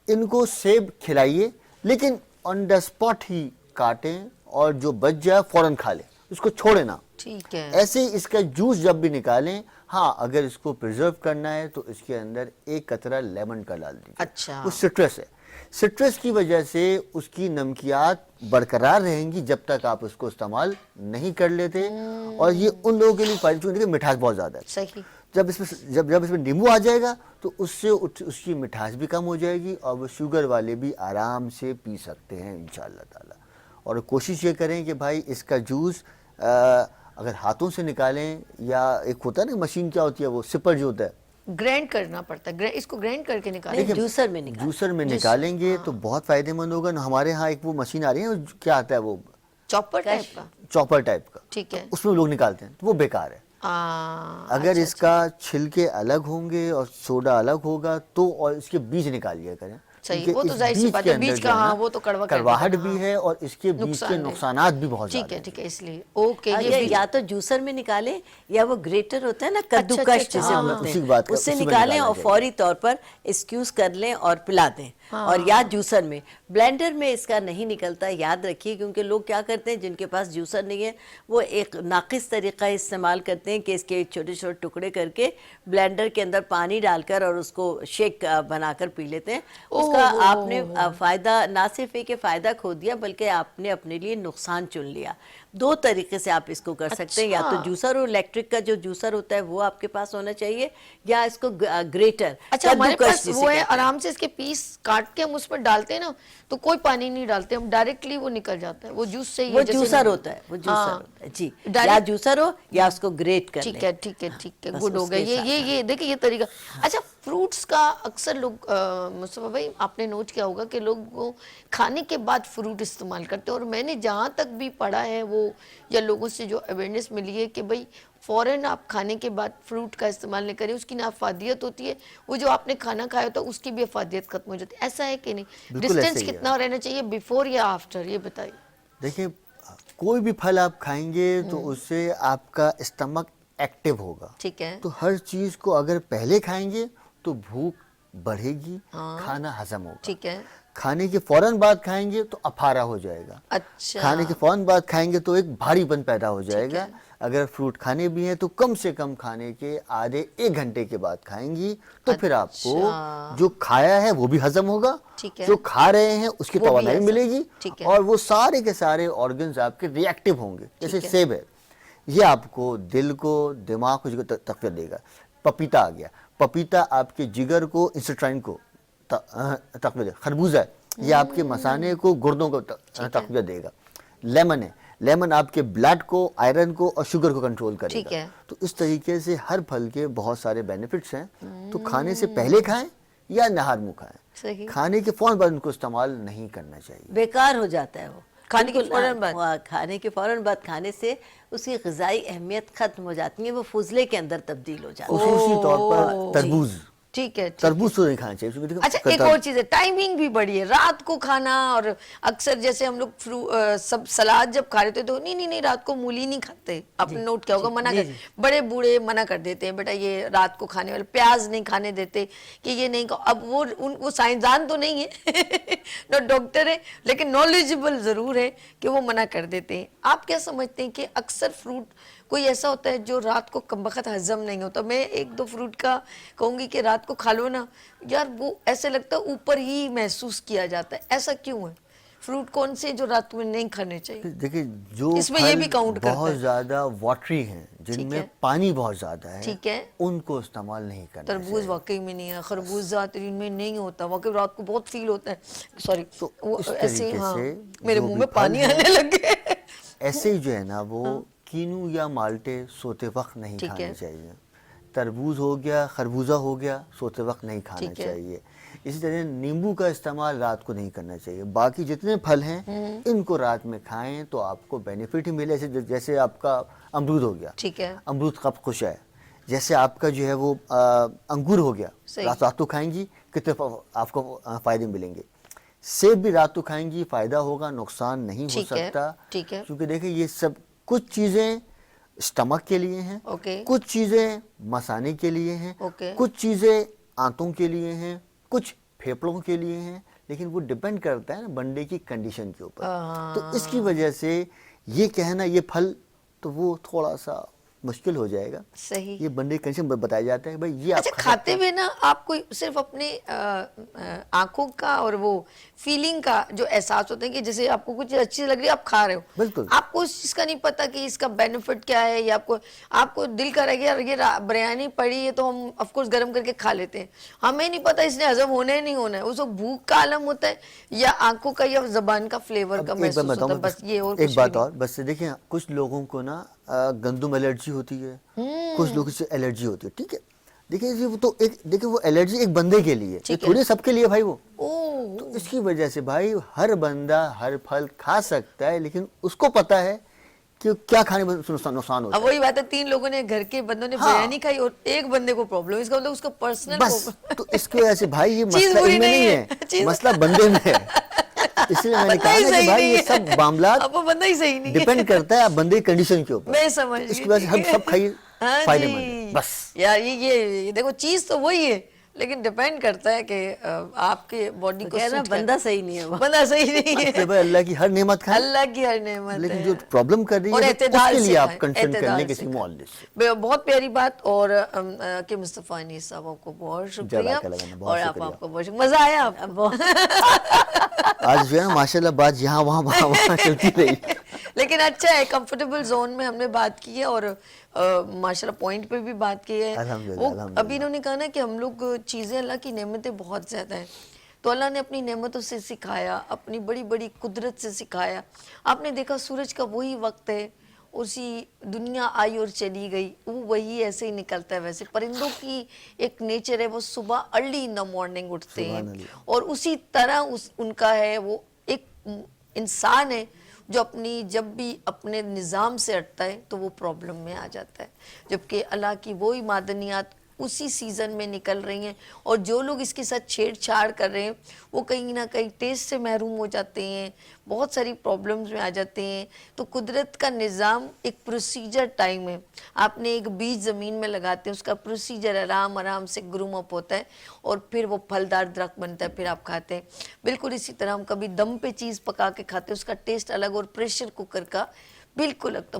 इनको सेब खिलाइए, लेकिन ऑन द स्पॉट ही काटें, और जो बच जाए फ़ौरन खा लें, उसको छोड़े ना। ठीक है। ऐसे ही इसका जूस जब भी निकालें, हाँ अगर इसको प्रिजर्व करना है तो इसके अंदर 1 कतरा लेमन का डाल दीजिए। अच्छा। वो सिट्रस है, सिट्रस की वजह से उसकी नमकियात बरकरार रहेंगी जब तक आप उसको इस्तेमाल नहीं कर लेते। और ये उन लोगों के लिए फायदेमंद है, मिठास बहुत ज़्यादा है। सही। जब इसमें नींबू आ जाएगा तो उससे उसकी मिठास भी कम हो जाएगी, और वो शुगर वाले भी आराम से पी सकते हैं इंशाअल्लाह ताला। और कोशिश ये करें कि भाई इसका जूस अगर हाथों से निकालें, या एक होता है ना मशीन, क्या होती है वो सिपर जो होता है, ग्राइंड करना पड़ता है, इसको ग्राइंड करके निकालें। नहीं, जूसर में निकाल। जूसर में निकालेंगे तो बहुत फायदेमंद होगा। हमारे यहाँ एक वो मशीन आ रही है, क्या आता है वो चॉपर टाइप का। चॉपर टाइप का, ठीक है। उसमें लोग निकालते हैं, तो वो बेकार है। اگر اس کا چھلکے الگ ہوں گے اور سوڈا الگ ہوگا تو اور اس کے بیج نکال لیا کریں. صحیح، کیونکہ وہ تو اس ظاہر سی بیج بات کے ہے، اندر بیج جو کا ہے نا ہاں وہ تو کڑوا کر کڑواہٹ دیتا، بھی ہے اور اس کے بیج کے نقصانات بھی بہت زیادہ ٹھیک ہے ہیں. ٹھیک ہے، اس لیے اوکے یہ یا بیج یا تو جوسر میں نکالیں یا وہ گریٹر ہوتا ہے نا کدو اچھا، کش جسے ہاں، بولتے اسی ہیں بات کا- اس سے اسی میں نکالیں نکالا اور جائے. فوری طور پر ایکسکیوز کر لیں اور پلا دیں. اور یا جوسر میں، بلینڈر میں اس کا نہیں نکلتا، یاد رکھیے، کیونکہ لوگ کیا کرتے ہیں جن کے پاس جوسر نہیں ہے وہ ایک ناقص طریقہ استعمال کرتے ہیں کہ اس کے چھوٹے چھوٹے ٹکڑے کر کے بلینڈر کے اندر پانی ڈال کر اور اس کو شیک بنا کر پی لیتے ہیں. اس کا آپ نے فائدہ نہ صرف ایک فائدہ کھو دیا بلکہ آپ نے اپنے لیے نقصان چن لیا. دو طریقے سے آپ اس کو کر سکتے ہیں، یا تو جوسر ہو، الیکٹرک کا جو جوسر ہوتا ہے وہ آپ کے پاس ہونا چاہیے، یا اس کو گریٹر. اچھا ہمارے پاس وہ ہے، آرام سے اس کے پیس کاٹ کے ہم اس پر ڈالتے ہیں نا تو کوئی پانی نہیں ڈالتے ہم، ڈائریکٹلی وہ نکل جاتا ہے، وہ جوس سے ہی وہ جوسر ہوتا ہے، وہ جوسر ہوتا ہے جی. یا جوسر ہو یا اس کو گریٹ کر لیں. ٹھیک ہے ٹھیک ہے ٹھیک ہے، بس گڈ ہو اس گیا. کے ساتھ. یہ دیکھیں یہ طریقہ. اچھا فروٹس کا اکثر لوگ مصطفیٰ بھائی آپ نے نوٹ کیا ہوگا کہ لوگ کھانے کے بعد فروٹ استعمال کرتے ہیں، اور میں نے جہاں تک بھی پڑھا ہے وہ یا لوگوں سے جو اویئرنیس ملی ہے کہ بھائی فوراً آپ کھانے کے بعد فروٹ کا استعمال نہیں کریں، اس کی نہ افادیت ہوتی ہے، وہ جو آپ نے کھانا کھایا ہوتا ہے اس کی بھی افادیت ختم ہو جاتی ہے. ایسا ہے کہ نہیں؟ بالکل ایسا ڈسٹینس ہی ہے. کتنا رہنا چاہیے بیفور یا آفٹر، یہ بتائیے. دیکھیں کوئی بھی پھل آپ کھائیں گے تو اس سے آپ کا اسٹمک ایکٹیو ہوگا. ٹھیک ہے، تو ہر چیز کو اگر پہلے کھائیں گے تو بھوک بڑھے گی، کھانا ہضم ہوگا. ٹھیک ہے. کھانے کے فوراً بعد کھائیں گے تو افارا ہو جائے گا. اچھا کھانے کے فوراً بعد کھائیں گے تو ایک بھاری پن پیدا ہو جائے گا. اگر فروٹ کھانے بھی ہیں تو کم سے کم کھانے کے آدھے 1 گھنٹے کے بعد کھائیں گی تو پھر آپ کو جو کھایا ہے وہ بھی ہضم ہوگا، جو کھا رہے ہیں اس کی توانائی ملے گی، اور وہ سارے کے سارے آرگنز آپ کے ری ایکٹیو ہوں گے. جیسے سیب ہے، یہ آپ کو دل کو، دماغ کو تقویت دے گا. پپیتا آ گیا، پپیتا آپ کے جگر کو، انسٹرائن کو تقویت دے گا. خربوزہ ہے، یہ آپ کے مثانے کو، گردوں کو تقویت دے گا. لیمن ہے، لیمن آپ کے بلڈ کو، آئرن کو اور شوگر کو کنٹرول کرے گا. تو اس طریقے سے ہر پھل کے بہت سارے بینیفٹس ہیں. تو کھانے سے پہلے کھائیں یا نہار منہ کھائیں، کھانے کے فوراً بعد ان کو استعمال نہیں کرنا چاہیے. بیکار ہو جاتا ہے وہ کھانے کے فوراً بعد. کھانے کے فوراً بعد کھانے سے اس کی غذائی اہمیت ختم ہو جاتی ہے، وہ فضلے کے اندر تبدیل ہو جاتی ہے. خصوصی طور پر تربوز، ٹھیک ہے. تربوز تو نہیں کھانا چاہیے. اچھا ایک اور چیز ہے، ٹائمنگ بھی بڑی ہے رات کو کھانا. اور اکثر جیسے ہم لوگ سب سلاد جب کھا رہے تھے تو نہیں رات کو مولی نہیں کھاتے، آپ نے نوٹ کیا ہوگا، منع کر بڑے بوڑھے منع کر دیتے ہیں، بیٹا یہ رات کو کھانے والے پیاز نہیں کھانے دیتے کہ یہ نہیں. اب وہ سائنسدان تو نہیں ہے نہ ڈاکٹر ہے، لیکن نالجبل ضرور ہے کہ وہ منع کر دیتے ہیں. آپ کیا سمجھتے ہیں کہ اکثر فروٹ کوئی ایسا ہوتا ہے جو رات کو کم وقت ہضم نہیں ہوتا؟ میں 1-2 فروٹ کا کہوں گی کہ رات کو کھا لو نا یار، وہ ایسے لگتا ہے اوپر ہی محسوس کیا جاتا ہے. ایسا کیوں ہے؟ فروٹ کون سے جو رات میں نہیں کھانے چاہیے؟ دیکھیں جو اس میں یہ بھی کاؤنٹ کرتا ہے، بہت زیادہ واٹری ہیں، جن میں پانی بہت زیادہ ہے، ٹھیک ہے، ان کو استعمال نہیں کرنا. تربوز واقعی میں نہیں ہے، خربوزہ ان میں نہیں ہوتا، واقعی رات کو بہت فیل ہوتا ہے. سوری ایسے میرے منہ میں پانی آنے لگے. ایسے ہی جو ہے نا وہ کینو یا مالٹے سوتے وقت نہیں کھانے چاہیے. تربوز ہو گیا، خربوزہ ہو گیا، سوتے وقت نہیں کھانا چاہیے. اسی طرح نیمبو کا استعمال رات کو نہیں کرنا چاہیے. باقی جتنے پھل ہیں ان کو رات میں کھائیں تو آپ کو بینیفٹ ہی ملے. جیسے آپ کا امرود ہو گیا، ٹھیک ہے، امرود قبض خوش ہے. جیسے آپ کا جو ہے وہ انگور ہو گیا، رات کو کھائیں گی کتنے آپ کو فائدے ملیں گے. سیب بھی رات کو کھائیں گی فائدہ ہوگا، نقصان نہیں ہو سکتا. کیونکہ دیکھیں یہ سب کچھ چیزیں اسٹمک کے لیے ہیں، کچھ چیزیں مثانے کے لیے ہیں، کچھ چیزیں آنتوں کے لیے ہیں، کچھ پھیپڑوں کے لیے ہیں. لیکن وہ ڈیپینڈ کرتا ہے نا بندے کی کنڈیشن کے اوپر. تو اس کی وجہ سے یہ کہنا یہ پھل تو وہ تھوڑا سا مشکل ہو جائے گا. صحیح. یہ بندے کی کنڈیشن بتایا جاتا ہے بھائی یہ. اچھا کھاتے ہوئے نا آپ کو صرف اپنے آنکھوں کا اور وہ فیلنگ کا جو احساس ہوتا ہے کہ جیسے آپ کو کچھ اچھی لگ رہی ہے آپ کھا رہے ہو، بالکل آپ کو اس چیز کا نہیں پتا کہ اس کا بینیفٹ کیا ہے. یا آپ کو دل کر رہا ہے یہ بریانی پڑی ہے تو ہم آف کورس گرم کر کے کھا لیتے ہیں، ہمیں نہیں پتا اس نے ہضم ہونا ہے نہیں ہونا ہے. اس کو بھوک کا عالم ہوتا ہے یا آنکھوں کا یا زبان کا فلیور کا محسوس ہوتا ہے. بس یہ اور ایک بات اور بس دیکھیں کچھ لوگوں کو نا گندم الرجی ہوتی ہے، کچھ لوگوں سے الرجی ہوتی ہے. ٹھیک ہے، دیکھیں وہ تو دیکھیں وہ الرجی ایک بندے کے لیے، تھوڑی سب کے لیے بھائی. وہ تو اس کی وجہ سے بھائی ہر بندہ ہر پھل کھا سکتا ہے، لیکن اس کو پتا ہے कि क्या खाने में नुकसान होता अब वही बात है, 3 लोगों ने, घर के बंदों ने हाँ। बिरयानी खाई और एक बंदे को प्रॉब्लम, इसका मतलब उसका है पर्सनल बस। तो इसकी वजह से भाई ये चीज़ मसला बुरी इनमें नहीं नहीं है, है, चीज़- मसला बंदे में है। इसलिए मैंने बंदा कहा ही ना कि सही भाई नहीं ये है। सब मामला अब वो बंदा ही सही नहीं है। डिपेंड करता है आप बंदे की कंडीशन के ऊपर। मैं समझ गई, इसकी वजह से हम ठीक है। सब खाइए, हाँ फायदेमंद जी। है बस। यार ये देखो, चीज तो वही है, लेकिन डिपेंड करता है कि आपके बॉडी तो को कह रहा सूट बंदा सही नहीं है वो। बंदा सही नहीं है। इसलिए भाई अल्लाह की हर नेमत खाएं, अल्लाह की हर नेमत लेकिन है। जो प्रॉब्लम कर रही और है एतदाल उसके से लिए आप खाएं, कंसर्न कर एतदाल लें से किसी खाएं। मोहल्ले से। बहुत प्यारी बात। और कि मुस्तफ़ा अनीस साहब, आपको बहुत शुक्रिया। जज़ाकल्लाह खान, बहुत और शुक्रिया। आपको बहुत मजा आया आपको? आज जो है ना माशाल्लाह बात यहाँ वहाँ चलती रही। लेकिन अच्छा है, कंफर्टेबल जोन में हमने बात की है और माशाल्लाह पॉइंट पे भी बात की है। अल्हम्दुलिल्लाह, वो अल्हम्दुलिल्लाह। अभी इन्होंने कहा ना कि हम लोग चीज़ें, अल्लाह की नेमतें बहुत ज़्यादा हैं, तो अल्लाह ने अपनी नेमतों से सिखाया, अपनी बड़ी बड़ी कुदरत से सिखाया। आपने देखा सूरज का वही वक्त है, उसी दुनिया आई और चली गई, वो वही ऐसे ही निकलता है। वैसे परिंदों की एक नेचर है, वो सुबह अर्ली इन द मॉर्निंग उठते हैं, और उसी तरह उनका है, वो एक इंसान है जो जब भी अपने निज़ाम से हटता है तो वो प्रॉब्लम में आ जाता है। जबकि अल्लाह की वही मादनियात उसी सीज़न में निकल रही हैं, और जो लोग इसके साथ छेड़छाड़ कर रहे हैं वो कहीं ना कहीं टेस्ट से महरूम हो जाते हैं, बहुत सारी प्रॉब्लम्स में आ जाते हैं। तो कुदरत का निज़ाम एक प्रोसीजर टाइम है। आपने एक बीज ज़मीन में लगाते हैं, उसका प्रोसीजर आराम आराम से ग्रूम अप होता है और फिर वो फलदार दरख्त बनता है, फिर आप खाते हैं। बिल्कुल इसी तरह हम कभी दम पे चीज़ पका के खाते हैं, उसका टेस्ट अलग, और प्रेशर कुकर का बिल्कुल अलग। तो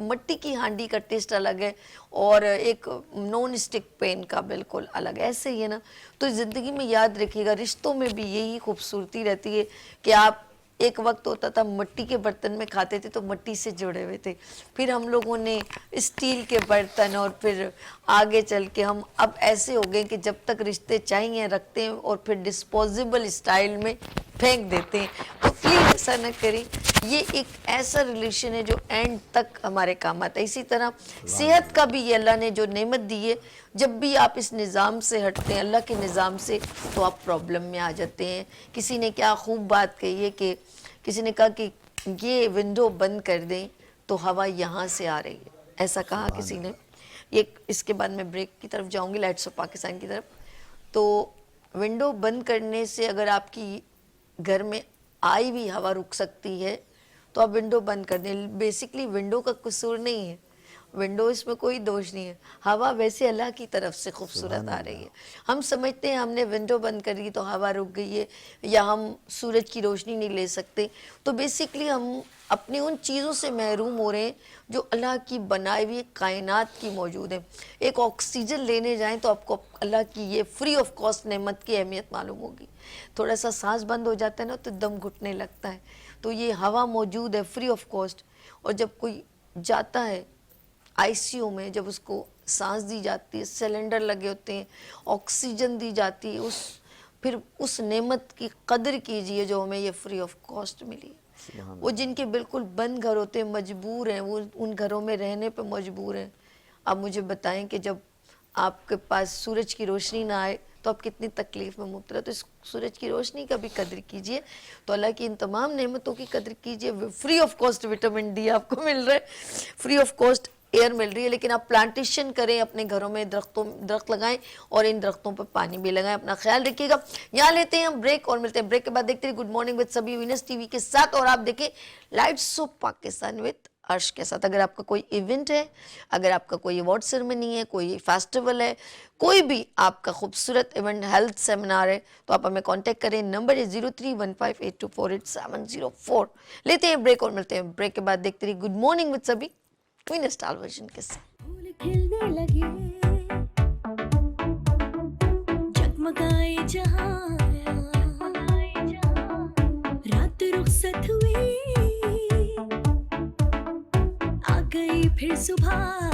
मट्टी की हांडी का टेस्ट अलग है, और एक नॉन स्टिक पैन का बिल्कुल अलग। ऐसे ही है ना, तो ज़िंदगी में याद रखिएगा, रिश्तों में भी यही खूबसूरती रहती है कि आप, एक वक्त होता था मिट्टी के बर्तन में खाते थे तो मिट्टी से जुड़े हुए थे, फिर हम लोगों ने स्टील के बर्तन, और फिर आगे चल के हम अब ऐसे हो गए कि जब तक रिश्ते चाहिए रखते हैं और फिर डिस्पोजेबल स्टाइल में फेंक देते हैं। तो प्लीज़ ऐसा न करें, ये एक ऐसा रिलेशन है जो एंड तक हमारे काम आता है। इसी तरह सेहत का भी ये अल्लाह ने जो नेमत दी है, जब भी आप इस निज़ाम से हटते हैं, अल्लाह के निज़ाम से, तो आप प्रॉब्लम में आ जाते हैं। किसी ने क्या खूब बात कही है कि किसी ने कहा कि ये विंडो बंद कर दें तो हवा यहाँ से आ रही है, ऐसा कहा किसी ने। ये इसके बाद मैं ब्रेक की तरफ जाऊंगी, लाइट्स ऑफ पाकिस्तान की तरफ। तो विंडो बंद करने से अगर आपकी घर में आई भी हवा रुक सकती है तो आप विंडो बंद कर दें। बेसिकली विंडो का कसूर नहीं है, विंडो इसमें कोई दोष नहीं है, हवा वैसे अल्लाह की तरफ से खूबसूरत आ रही है। हम समझते हैं हमने विंडो बंद कर दी तो हवा रुक गई है, या हम सूरज की रोशनी नहीं ले सकते। तो बेसिकली हम अपनी उन चीज़ों से महरूम हो रहे हैं जो अल्लाह की बनाई हुई कायनात की मौजूद है। एक ऑक्सीजन लेने जाएं तो आपको अल्लाह की ये फ्री ऑफ कॉस्ट नेमत की अहमियत मालूम होगी। थोड़ा सा सांस बंद हो जाता है ना तो दम घुटने लगता है, तो ये हवा मौजूद है फ्री ऑफ कॉस्ट। और जब कोई जाता है आईसीयू में, जब उसको सांस दी जाती है, सिलेंडर लगे होते हैं, ऑक्सीजन दी जाती है, फिर उस नेमत की कदर कीजिए जो हमें ये फ्री ऑफ कॉस्ट मिली है। वो जिनके बिल्कुल बंद घर होते हैं, मजबूर हैं, वो उन घरों में रहने पे मजबूर हैं। आप मुझे बताएं कि जब आपके पास सूरज की रोशनी ना आए तो आप कितनी तकलीफ में मुब्तला। तो इस सूरज की रोशनी का भी कदर कीजिए, तो अल्लाह की इन तमाम नेमतों की कदर कीजिए। Free of cost vitamin D आपको मिल रहा है, फ्री ऑफ कॉस्ट एयर मिल रही है, लेकिन आप प्लांटेशन करें, अपने घरों में दरख्त लगाएं और इन दरख्तों पर पानी भी लगाएं। अपना ख्याल रखिएगा। यहाँ लेते हैं हम ब्रेक और मिलते हैं ब्रेक के बाद। देखते रहिए गुड मॉर्निंग विद सभी विनर्स टीवी के साथ, और आप देखें लाइट्स ऑफ पाकिस्तान विद अर्श के साथ। अगर आपका कोई इवेंट है, अगर आपका कोई अवार्ड सेरेमनी है, कोई फेस्टिवल है, कोई भी आपका खूबसूरत इवेंट, हेल्थ सेमिनार है, तो आप हमें कांटेक्ट करें। नंबर है 031582480704। लेते हैं ब्रेक और मिलते हैं ब्रेक के बाद। देखते रहिए गुड मॉर्निंग विद सभी क्वीन स्टार वर्जन के साथ। फूल खिलने लगे, जगमगाए जहां, रात रुखसत हुई, आ गई फिर सुबह।